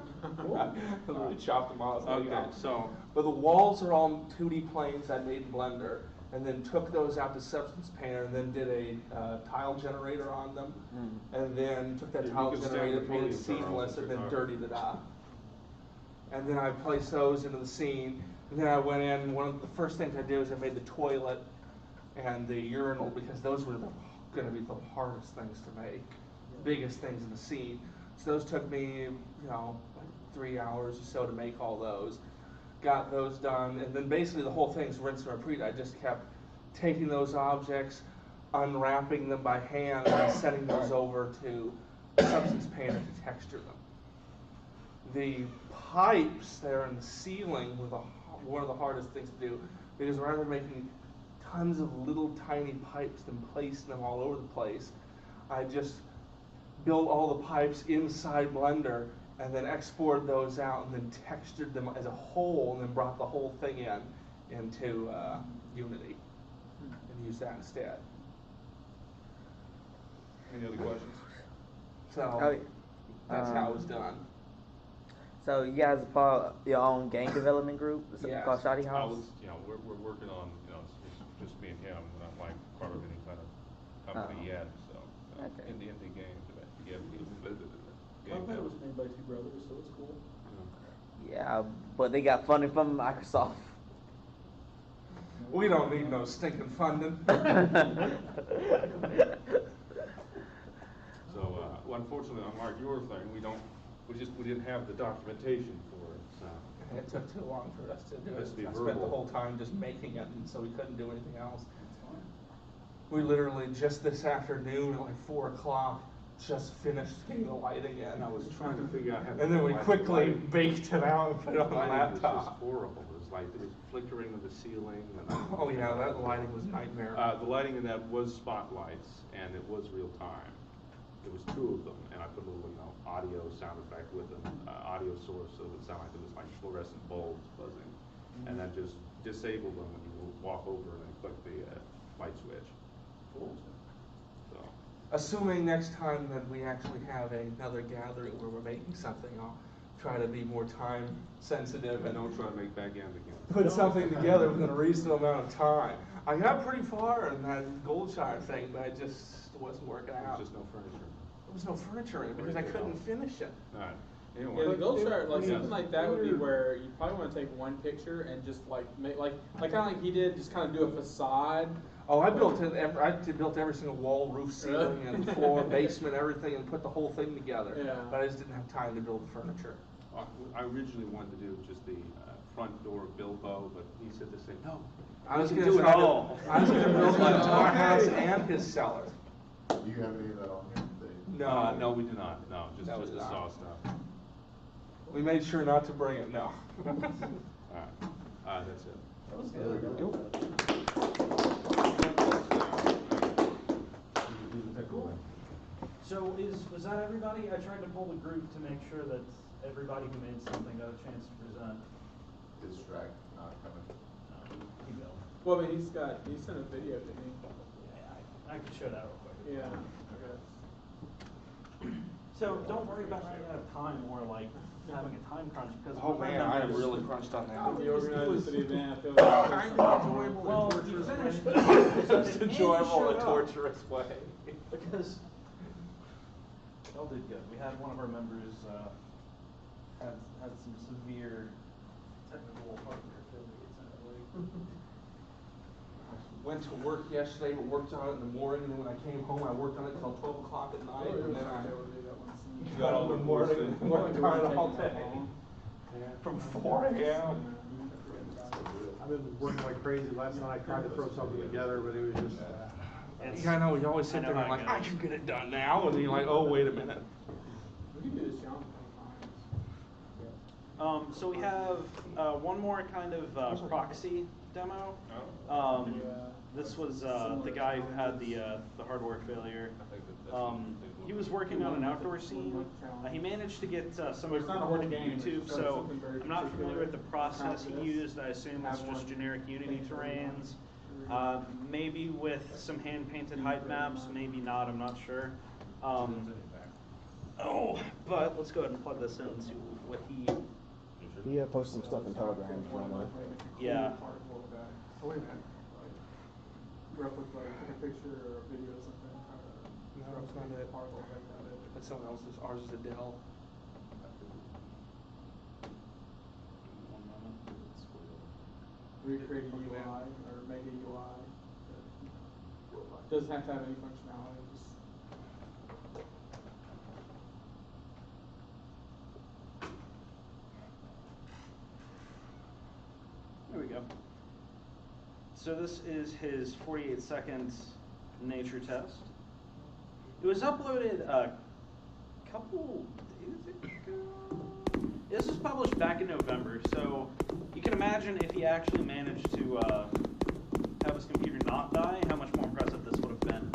I literally chopped them off. Okay, so, But the walls are all 2D planes I made in Blender, and then took those out to Substance Painter, and then did a tile generator on them, and then took that You tile can stand generator, the made it podium for seamless, and then us. dirtied it up. And then I placed those into the scene, and then I went in, one of the first things I did was I made the toilet and the urinal, because those were going to be the hardest things to make, biggest things in the scene. So those took me, like 3 hours or so to make all those. Got those done, and then basically the whole thing's rinse and repeat. I just kept taking those objects, unwrapping them by hand, and sending those over to Substance Painter to texture them. The pipes there in the ceiling were one of the hardest things to do, because rather than making tons of little tiny pipes and placing them all over the place, I just built all the pipes inside Blender and then exported those out and then textured them as a whole and then brought the whole thing into Unity and used that instead. any other questions? So that's how it was done. So you guys are part of your own game development group? It's Yes. called Shoddy I House? was, we're working on, it's just me and him, we're not like part of any kind of company yet, so. Okay. In the game, together. Combat was made by two brothers, so it's cool. Yeah, but they got funding from Microsoft. We don't need no stinking funding. So, well, unfortunately, unlike your thing, we didn't have the documentation for it, so. It took too long for us to do It has to be it. I spent the verbal. whole time just making it, and so we couldn't do anything else. We literally just this afternoon at like 4 o'clock just finished getting the lighting in. And I was trying to figure out how to. And then we light- quickly lighting- baked it out and put it on the lighting was just laptop. horrible, it was like, it was flickering of the ceiling and. Oh yeah, that lighting was nightmare. The lighting in that was spotlights, and it was real time. There was 2 of them, and I put a little, audio sound effect with them, audio source, so it would sound like it was like fluorescent bulbs buzzing. And then just disable them when you walk over and then click the light switch. Cool. So, Assuming next time that we actually have another gathering where we're making something, I'll try to be more time sensitive and and don't try to make backgammon again. put something together within a reasonable amount of time. I got pretty far in that Goldshire thing, but it just wasn't working There's out. just no furniture. There was no furniture in it because I couldn't finish it. Alright, Yeah, anyway. the gold chart, like Yeah. something like that would be where you probably want to take one picture and just like make like kind of like he did, just kind of do a facade. Oh, I built it. I built every single wall, roof, ceiling, and floor, basement, everything, and put the whole thing together. Yeah. But I just didn't have time to build the furniture. I originally wanted to do just the front door bilbo, but he said the same, no. I was we going can to do it all. I was going to build my entire Okay. house and his cellar. Do you have any of that on here? No, No, we do not, no, just No, we the do not. saw stuff. We made sure not to bring it. No. Alright, that's it. That was good. So was that everybody? I tried to pull the group to make sure that everybody who made something got a chance to present. Is Strack not coming? He will. Well, I mean, he sent a video, didn't he? Yeah, I could show that real quick. Yeah. Okay. So don't worry about running out of time or like having a time crunch because. Oh man, I am really crunched on that. The organizers city event. I feel Kind like of enjoyable Well, in a you torturous finished. way. Just And enjoyable you in a showed up. torturous way. Because y'all did good. We had one of our members had some severe technical hardware failures. Went to work yesterday, but worked on it in the morning, and then when I came home, I worked on it till 12 o'clock at night, and then I got up in the morning and worked on it all day. From 4 a.m. I've been working like crazy. Last night I tried to throw something together, but it was just. Yeah, I know, you always sit I there know and how like, it I goes. can get it done now, and then you're like, oh, wait a minute. We can do this, John. So we have one more kind of proxy demo. This was the guy who had the hardware failure. He was working on an outdoor scene. He managed to get some of it recorded to YouTube, so I'm not familiar with the process he used. I assume it's just generic Unity terrains. Maybe with some hand-painted height maps, maybe not, I'm not sure. But let's go ahead and plug this in and see what he... He posted some stuff in Telegram if you wanna. Yeah. Oh, wait a minute. Grew up with like a picture or a video or something. No, it's not it. That's someone else's. Ours is a Dell. One moment. Recreate a UI or make a UI. Doesn't have to have any functionality. Just There we go. So this is his 48-second nature test. It was uploaded a couple days ago. This was published back in November, so you can imagine if he actually managed to have his computer not die, how much more impressive this would have been.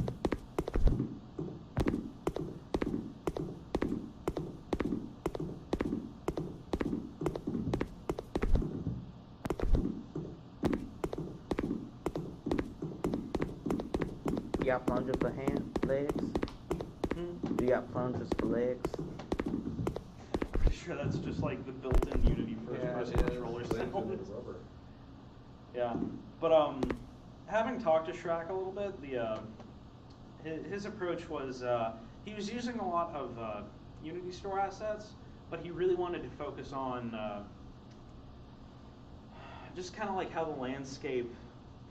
You got plungers for legs? You got plungers for legs? Pretty sure that's just like the built-in Unity first-person controller sound. Yeah, but having talked to Shrek a little bit, his approach was he was using a lot of Unity store assets, but he really wanted to focus on just kind of like how the landscape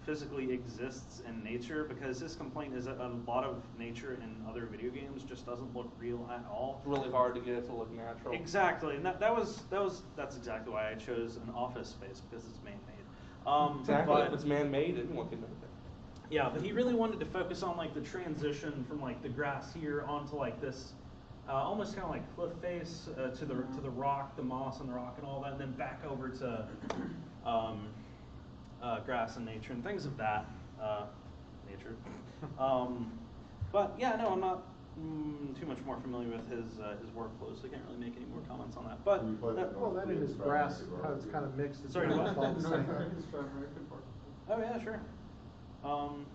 physically exists in nature, because his complaint is that a lot of nature in other video games just doesn't look real at all. It's really hard to get it to look natural. Exactly, and that's exactly why I chose an office space, because it's man-made. Exactly, but, if it's man-made, anyone can make it. Yeah, but he really wanted to focus on like the transition from like the grass here onto like this almost kind of like cliff face to the rock, the moss and the rock and all that, and then back over to grass and nature and things of that nature. But yeah, no, I'm not too much more familiar with his workflow, so I can't really make any more comments on that. But Well, that in his grass, it's kind of mixed. Sorry, what? All the same. Oh yeah, sure.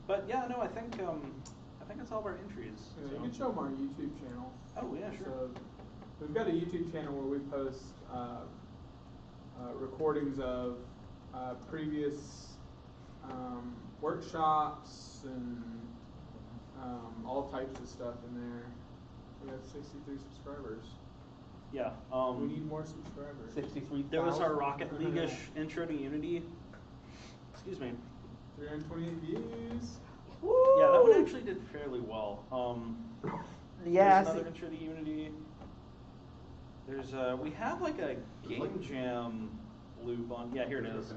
But yeah, no, I think it's all of our entries. yeah, So. you can show them our YouTube channel. Oh yeah, sure. So we've got a YouTube channel where we post recordings of previous workshops and all types of stuff in there. We have 63 subscribers. Yeah. We need more subscribers. 63. There was our Rocket League-ish intro to Unity. Excuse me. 328 views. Yeah, that one actually did fairly well. Yeah, There's another intro to Unity. There's we have like a game jam loop on. Yeah, here it is.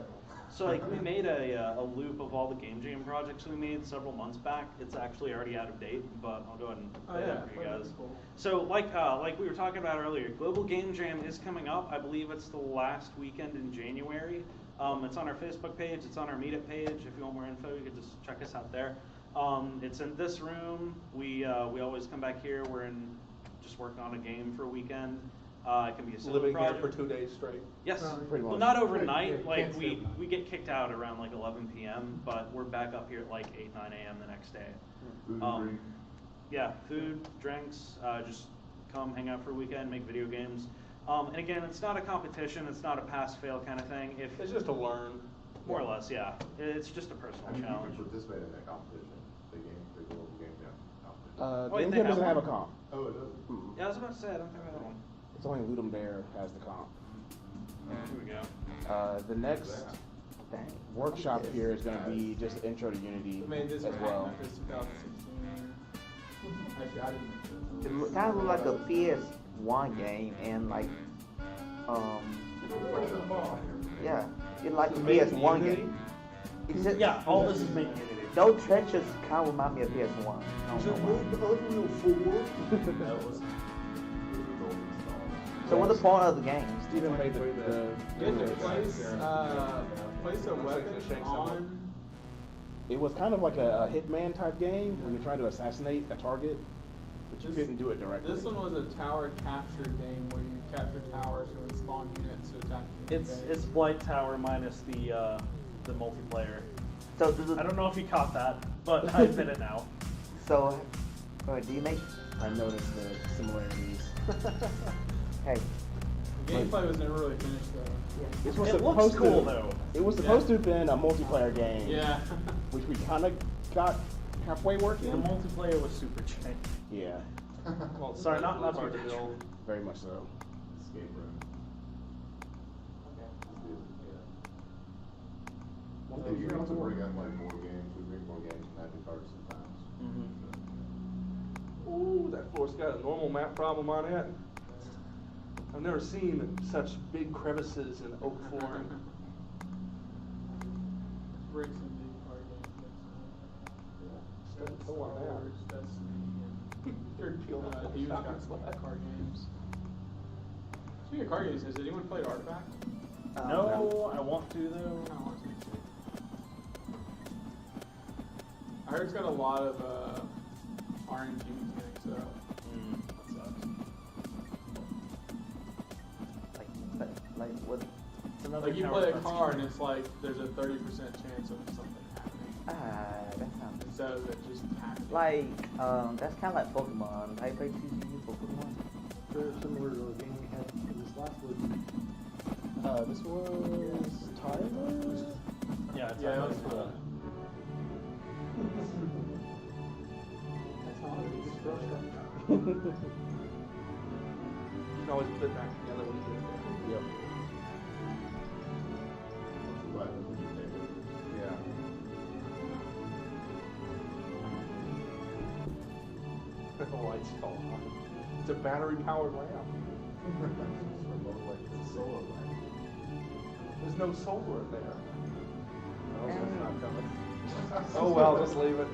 So like we made a loop of all the game jam projects we made several months back. It's actually already out of date, but I'll go ahead and play that for you guys. Cool. So like we were talking about earlier, Global Game Jam is coming up. I believe it's the last weekend in January. It's on our Facebook page. It's on our Meetup page. If you want more info, you can just check us out there. It's in this room. We always come back here. We're just working on a game for a weekend. It can be a solo Living project. here for 2 days straight. Yes. Pretty Well, much. not overnight. Yeah, Like can't we get kicked out around like 11 p.m. But we're back up here at like 8, 9 a.m. the next day. Food and drink. Yeah, food, drinks. Just come hang out for a weekend, make video games. And again, it's not a competition. It's not a pass-fail kind of thing. It's just to learn. More or less, yeah. It's just a personal I mean, you challenge. can participate in that competition, the global game jam competition. Wait, Game they Jam have doesn't have a one? comp. Oh, it doesn't? Yeah, I was about to say, I don't think I had one. It's only Ludum Dare has the comp. Here we go. The next workshop here is going to be just intro to Unity We made this as well. This 2016. Actually, I didn't. It kind of look like a PS1 game, and like, yeah, it's like a PS1 game. Except Yeah, all this is made in Unity. those trenches kind of remind me of PS1. I don't know why. That was So what's the point of the game? Steven made the You have to place a weapon on. It was kind of like a Hitman type game where you're trying to assassinate a target, but you couldn't do it directly. This one was a tower capture game where you capture towers and would spawn units to attack. It's Blight Tower minus the multiplayer. So I don't know if you caught that, but I fit it now. So, do you make? I noticed the similarities. Hey. The gameplay was never really finished though. This was It looks supposed cool to, though. It was supposed to have been a multiplayer game. Yeah. Which we kind of got halfway The working. multiplayer was super jank. Yeah, Well, Sorry, not hard super to jank. build. very much so. Escape room. Okay. You have to bring in like board games, we bring board games and magic cards sometimes. Ooh, that floor's got a normal map problem on it. I've never seen such big crevices in oak flooring. Break some big card games. Stuck toe on that. Third peel off the Huge shopping got some slab. card games. Speaking of card games, has anyone played Artifact? No, I want to though. I kinda want to too. I heard it's got a lot of RNG mechanics, so that sucks. Like what? It's another Like you tower play a defense card game. and it's like there's a 30% chance of something happening That sounds instead of it just happening. like that's kind of like Pokemon. How you play TCU for Pokemon? Very similar to the game we had in this last week. This was Tyler? Yeah, it's Yeah, like it was fun. That's not a good structure. You can always put it back together when you get there. Yep. Right, when you take it. Yeah. The lights go on. It's a battery-powered lamp. It's solar light. There's no solar in there. Oh, that's not coming. Oh well, just leave it.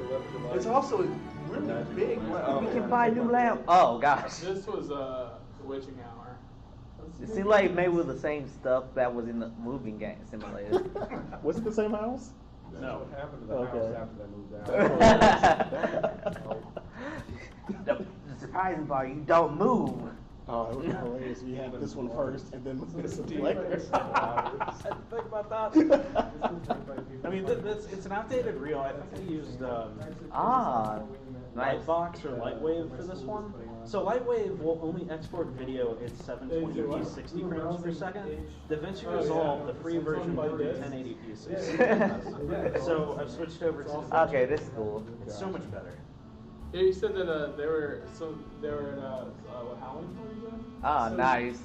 It's also a really big lamp. We can buy new lamp. Oh gosh. This was the Witching Hour. It seemed like maybe with the same stuff that was in the moving game simulator. Was it the same house? No. What happened to the Okay. house after they moved out? The surprising part, you don't move. Oh, it was hilarious. We had this one first and then this one I later. didn't think about that. I mean, it's an outdated reel. I think I used Nice. Lightbox or Lightwave for this one. So Lightwave will only export video at 720p 60 frames per second. DaVinci Resolve, the free version, will do 1080p 60. So I've switched over to Okay, this is cool. It's so much better. Yeah, you said that they were at what Howling Party then? Ah, So- nice.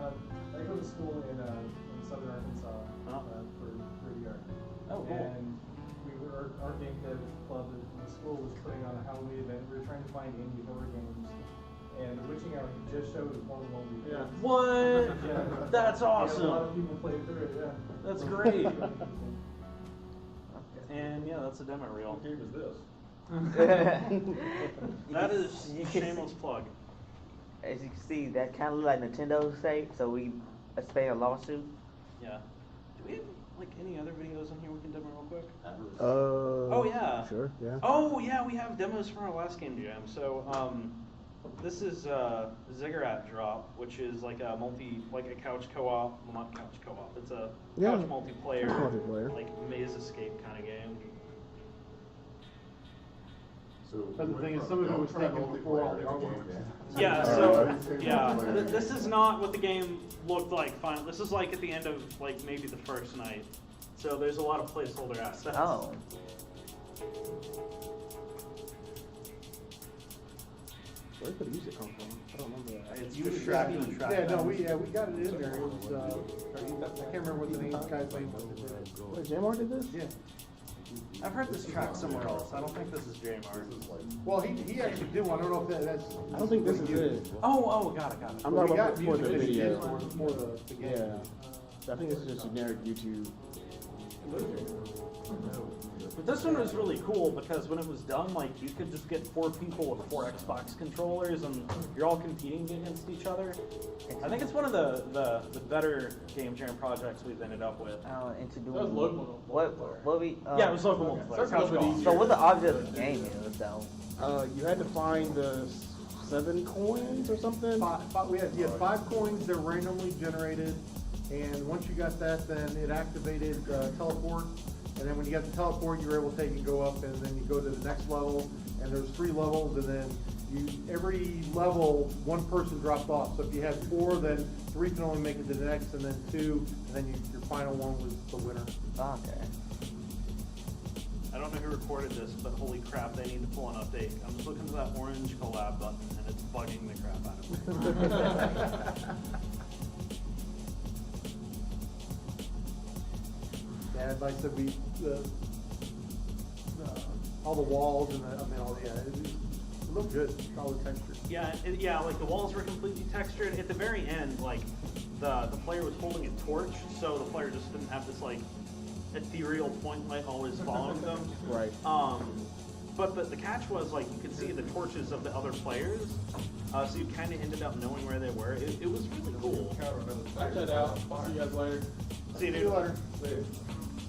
I go to school in southern Arkansas for year. Oh, cool. And our game dev club in the school was putting on a Halloween event. We were trying to find indie horror games. And The Witching Hour just showed as one of the one we Yeah. played. What? Yeah. That's Yeah, a lot awesome. of people played through it, yeah. That's great. And yeah, that's a demo reel. What game is this? That is You can shameless plug. As you can see, that kind of look like Nintendo state, so we expect a lawsuit. Yeah. Do we have like any other videos on here we can demo real quick? Oh yeah. Sure, yeah. Oh yeah, we have demos from our last game jam. So this is Ziggurat Drop, which is like a couch co-op. Well, not couch co-op. It's a Yeah. couch multiplayer, Couch multiplayer. like maze escape kind of game. So. But the thing is, some of it was taken before all the artwork. Yeah. So yeah, this is not what the game looked like. Final. This is like at the end of like maybe the first night. So there's a lot of placeholder assets. Oh. Where did the music come from? I don't remember that. It's just track and track. Yeah, no, we got it in there. It was, I can't remember what the name of the guy's name was. Wait, Jamar did this? Yeah. I've heard this track somewhere else. I don't think this is Jamar. Well, he actually did one. I don't know if that's. I don't think this is it. Oh, got it. I'm Well, talking we got about before the music video. videos before the game. Yeah. I think it's just generic YouTube. But this one was really cool because when it was done, like you could just get 4 people with 4 Xbox controllers, and you're all competing against each other. I think it's one of the better game jam projects we've ended up with. Into doing That was local what we Yeah, it was local multiplayer. That's a little bit easier. So what the object of the game is though? You had to find 7 coins or something. We had 5 coins that were randomly generated, and once you got that, then it activated teleport. And then when you got the teleport, you were able to take and go up, and then you go to the next level. And there's 3 levels, and then every level, 1 person dropped off. So if you had 4, then 3 can only make it to the next, and then 2, and then your final one was the winner. Okay. I don't know who recorded this, but holy crap, they need to pull an update. I'm just looking for that orange collab button, and it's bugging the crap out of me. Yeah, like I said, all the walls and it looked good, all the textures. Yeah, like the walls were completely textured. At the very end, like the player was holding a torch, so the player just didn't have this like ethereal point light always following them. Right. But the catch was like you could see the torches of the other players, so you kind of ended up knowing where they were. It was really cool. Check that out. See you guys later. See you later.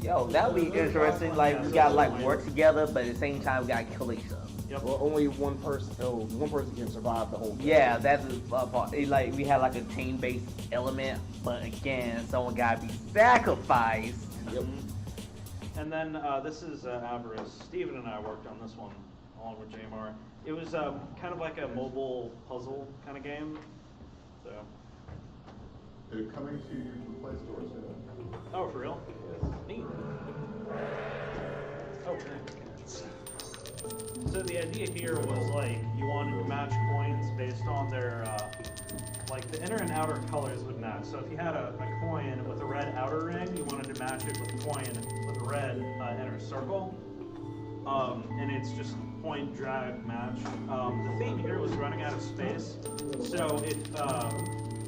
Yo, that would be interesting. Like we gotta like work together, but at the same time we gotta kill each other. Yep. Well, only one person. Oh, one person can survive the whole game. Yeah, that's a part. Like we had like a team-based element, but again, someone gotta be sacrificed. Yep. And then this is Avarice. Steven and I worked on this one along with JMR. It was kind of like a mobile puzzle kind of game. So. They're coming to the Play Store soon. Oh, for real? Yes. Neat. Okay. So the idea here was like you wanted to match coins based on their like the inner and outer colors would match. So if you had a coin with a red outer ring, you wanted to match it with a coin with a red inner circle. And it's just point, drag, match. The theme here was running out of space. So if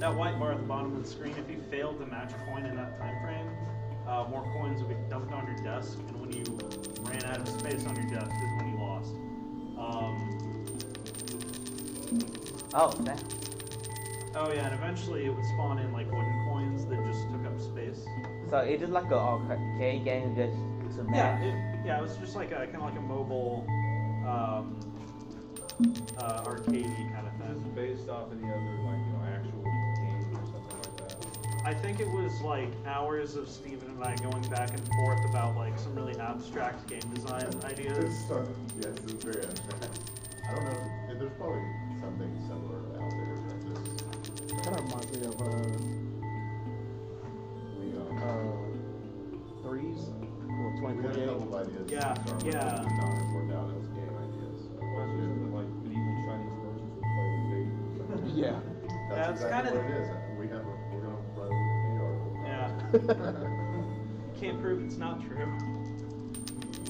that white bar at the bottom of the screen, if you failed to match a coin in that time frame, more coins would be dumped on your desk, and when you ran out of space on your desk is when you lost. Oh yeah, and eventually it would spawn in like wooden coins that just took up space. So it's just like a arcade game, just to match. Yeah, it was just like kind of like a mobile arcadey kind of thing. Is it based off any other actual game or something like that? I think it was like hours of Steven and I going back and forth about like some really abstract game design ideas. Yes, it's very abstract. I don't know. There's probably something similar out there. Kind of reminds me of Threes. We had a couple of ideas. Yeah. Not worked out as game ideas. Like medieval Chinese versions would play with big. Yeah. That's it's exactly kinda- what it is. We're gonna run the article. You can't prove it's not true.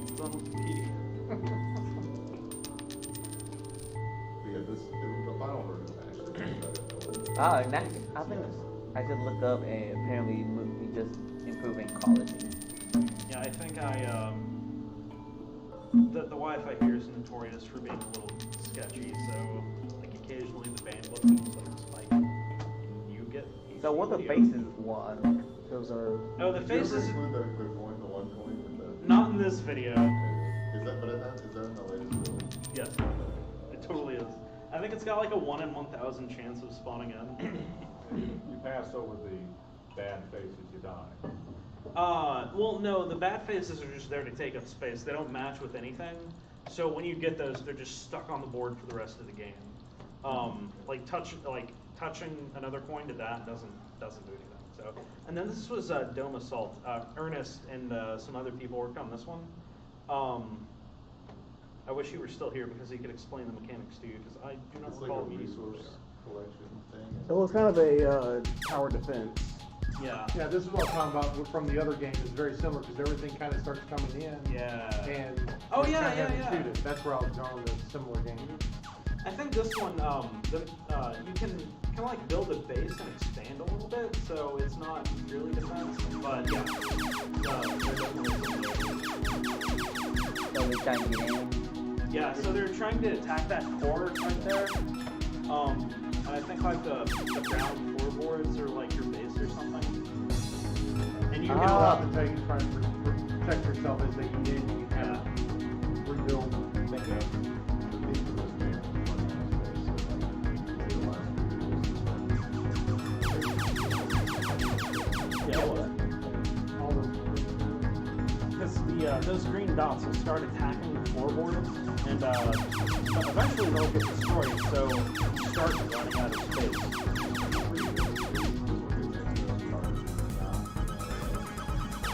It's on Wikipedia. Yeah, the final version actually. I think I should look up, and apparently we just improving quality. Yeah, I think the Wi-Fi here is notorious for being a little sketchy, so like occasionally the bandwidth is like spike. You get. So what the video. faces was? Those are. Oh, the Did you ever faces. include the coin, the one coin with the? Not in this video. Is that in the latest video? Yes, it totally is. I think it's got like a 1 in 1,000 chance of spawning in. You pass over the bad faces, you die. Well, no, the bad faces are just there to take up space. They don't match with anything. So when you get those, they're just stuck on the board for the rest of the game. Like touching another coin to that doesn't do anything. So, and then this was Dome Assault. Ernest and some other people worked on this one. I wish you were still here because he could explain the mechanics to you because I do not It's like recall a meeting resource you collection thing. It was kind of a tower defense. there. Yeah, this is what I'm talking about from the other game. It's very similar because everything kind of starts coming in. Yeah. And Oh, you yeah, kinda have to yeah. shoot it. That's where I was going with a similar game. I think this one, you can kind of like build a base and expand a little bit, so it's not really defense, but yeah, they're definitely trying to get in. Yeah, so they're trying to attack that core right there. And I think like the ground floorboards are like your base or something. And you You can can stop until you try and protect yourself as they eat in. You can rebuild. Yeah, because those green dots will start attacking the floorboards, and eventually they'll get destroyed. So you start running out of space.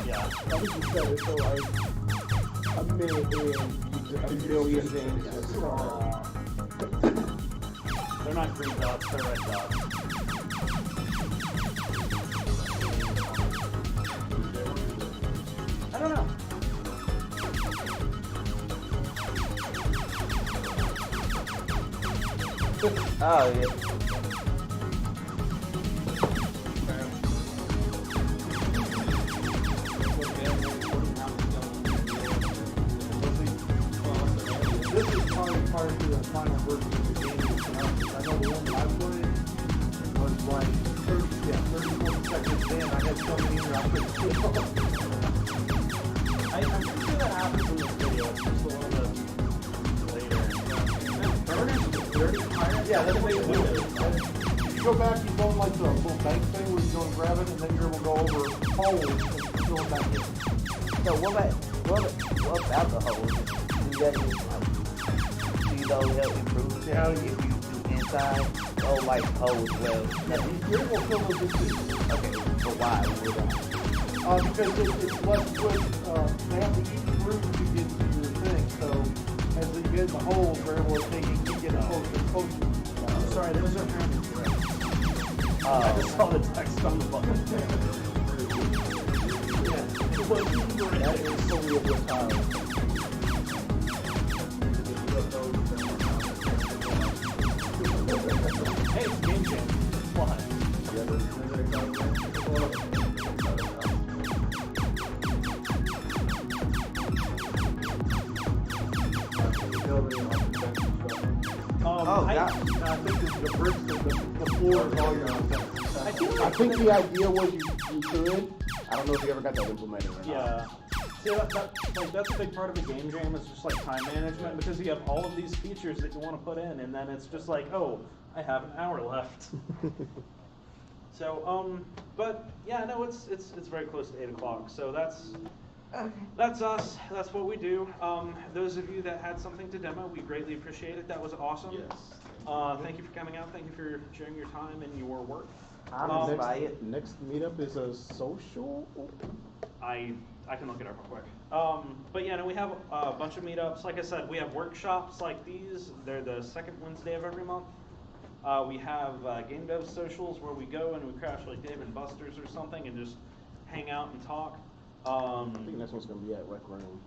Yeah. I think you said it, so like a minute in, a million things just They're not green dots, they're red dots. I don't know. Oh, yeah. This is probably part of the final version of the game. I know the one that I played was like 30, 40 seconds in. I had so many in there I couldn't see all. I'm pretty sure that happens in this video. It's just a little bit later. Yeah, that's the way you do it. You go back, you go in like the little bank thing where you go and grab it, and then you're able to go over holes and fill it back in. So what about the holes? Do those help improve the Yeah. if you do inside? Oh, like holes, well. Yeah, you're able to fill those in too. Okay, but why? Because it's less quick, they have to eat through to get to your thing, so as they get in the holes, they're able to take it, keep getting closer and closer. Sorry, those are apparently correct. I just saw the text on the button. that is so real good time. Hey, it's game jam. Why? God. I think the bricks, the floor is all your I think the idea was you could. I don't know if you ever got that implemented or not. Yeah. See, that's a big part of a game jam is just like time management because you have all of these features that you want to put in, and then it's just like, oh, I have an hour left. So, but yeah, no, it's very close to 8 o'clock. So that's us. That's what we do. Those of you that had something to demo, we greatly appreciate it. That was awesome. Yes. Thank you for coming out. Thank you for sharing your time and your work. I'm inspired. Next meetup is a social. I can look it up real quick. But yeah, no, we have a bunch of meetups. Like I said, we have workshops like these. They're the second Wednesday of every month. We have game dev socials where we go and we crash like Dave and Buster's or something and just hang out and talk. I think next one's gonna be at Rec Room.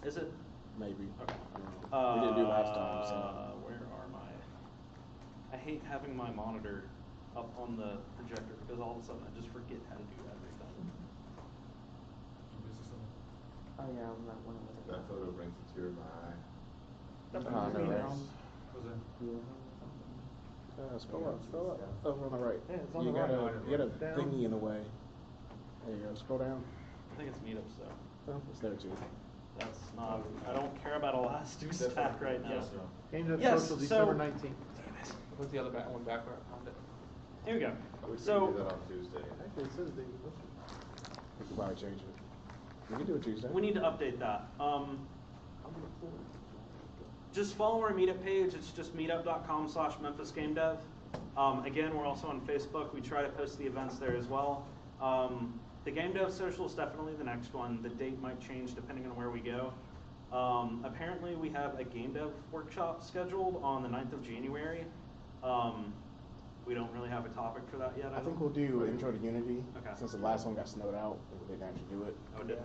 Is it? Maybe. Okay. I don't know. We didn't do last time. So. Where are my? I hate having my monitor up on the projector because all of a sudden I just forget how to do everything. Oh yeah, I'm not one of That photo brings a tear to my eye. That's Oh, no, pretty right. Scroll up. Over on the right. Yeah, it's on you the got right. You got a Down. thingy in the way. There you go. Scroll down. I think it's meetups though. Oh, it's there too. That's not. I don't care about Elasticstack right now. Game Dev Yes, Social, so- December 19th. What's the other one back on it? Here we go. We can So. do that on Tuesday. Actually, it says they. We could probably change it. We can do it Tuesday. We need to update that. Just follow our meetup page. It's just meetup.com/Memphis Game Dev. Again, we're also on Facebook. We try to post the events there as well. The Game Dev Social is definitely the next one. The date might change depending on where we go. Apparently, we have a Game Dev workshop scheduled on the 9th of January. We don't really have a topic for that yet. I think we'll do Intro to Unity. Okay. Since the last one got snowed out, we didn't actually do it. Oh, did okay.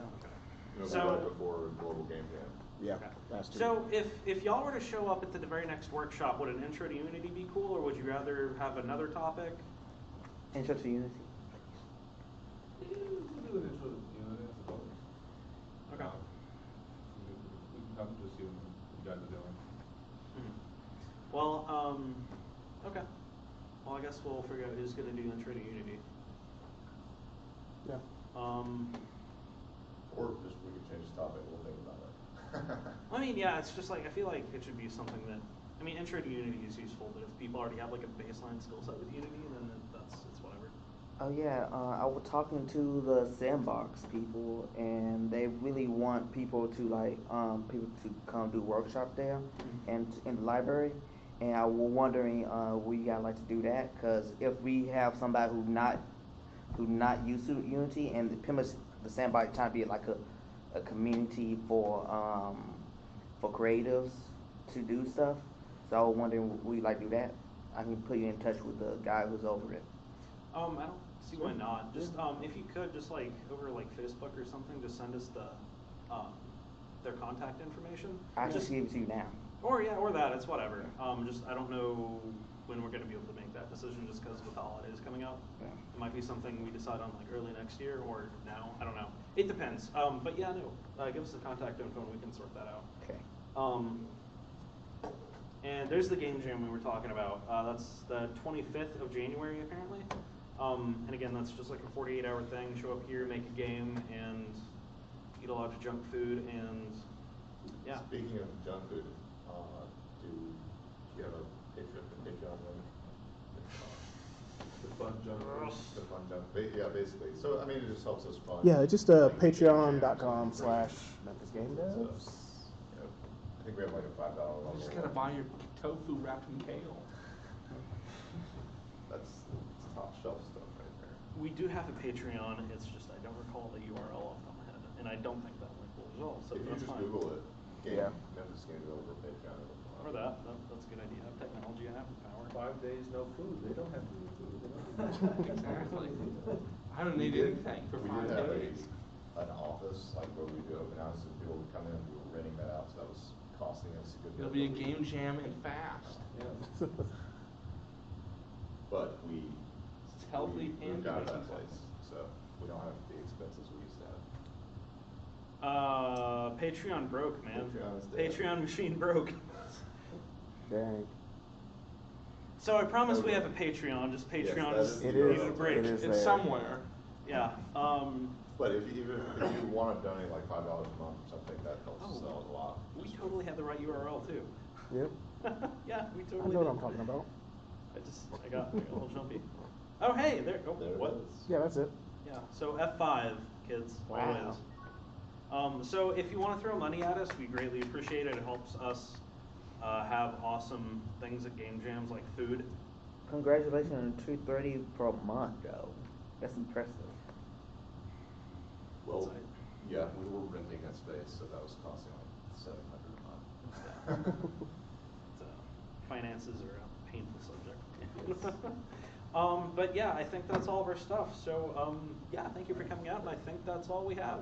It'll be So- right before Global Game Jam. Yeah, Okay. last two. So if y'all were to show up at the very next workshop, would an Intro to Unity be cool, or would you rather have another topic? Intro to Unity. We can do an intro to Unity, I suppose. Okay. We can come to see Okay. Well, I guess we'll figure out who's gonna do intro to Unity. Yeah. Or just we could change the topic, we'll think about it. I mean, yeah, it's just like, I feel like it should be something that, I mean, intro to Unity is useful, but if people already have like a baseline skill set with Unity, then it's whatever. Oh yeah, I was talking to the sandbox people, and they really want people to people to come do workshops there, and in the library. And I was wondering, would you guys like to do that? Because if we have somebody who not used to Unity, and pretty much the sandbox trying to be like a community for creatives to do stuff. So I was wondering, would you like to do that? I can put you in touch with the guy who's over it. I don't see why not. Just if you could, just like over like Facebook or something, just send us their contact information. I just give it to you now. Or yeah, or that. It's whatever. Just I don't know when we're going to be able to make that decision, just because with the holidays coming up. Yeah. It might be something we decide on like early next year or now. I don't know. It depends. But yeah, no. Give us the contact info and we can sort that out. Okay. And there's the game jam we were talking about. That's the 25th of January apparently. And again, that's just like a 48-hour thing. Show up here, make a game, and eat a lot of junk food, and yeah. Speaking of junk food, do you have a Patreon link? The fun junk food? The fun junk food, yeah, basically. So, I mean, it just helps us fund. Yeah, just patreon.com/MemphisGameDevs. I think we have like a $5 level. You just gotta buy your tofu wrapped in kale. That's top shelf stuff right there. We do have a Patreon. It's just I don't recall the URL off the top of my head, and I don't think that link will resolve. So If you that's just fine. Google it, Yeah. Memphis Game Developer Patreon, it'll come up. Or that's a good idea. Have technology and have power. 5 days no food. They don't have to eat food. They don't Exactly. I don't need anything for We 5 did have days. an office, like where we do open houses, and people would come in, we were renting that out, so that was costing us a good bit. It'll be a game jam and fast. Yeah. But we It's healthy and moved out of delicious. that place, so we don't have the expenses we used to have. Patreon broke, man. Patreon is dead. Patreon machine broke. Dang. So I promise we have a Patreon. Just Patreon that is is It the is. needed a break. It is It's there. somewhere. Yeah. But if you want to donate like $5 a month or something, that helps us out a lot. We totally had the right URL too. Yep. Yeah, we I totally know what did. I'm talking about. I got a little jumpy. Oh hey, there. Oh, There it what? is. Yeah, that's it. Yeah. So F5, kids. Wow. Always. So if you want to throw money at us, we greatly appreciate it. It helps us have awesome things at game jams like food. Congratulations on $230 per month, though. That's impressive. Well, yeah, we were renting that space, so that was costing like $700 a month. So, finances are a painful subject. But yeah, I think that's all of our stuff. So yeah, thank you for coming out, and I think that's all we have.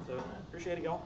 So appreciate it, y'all.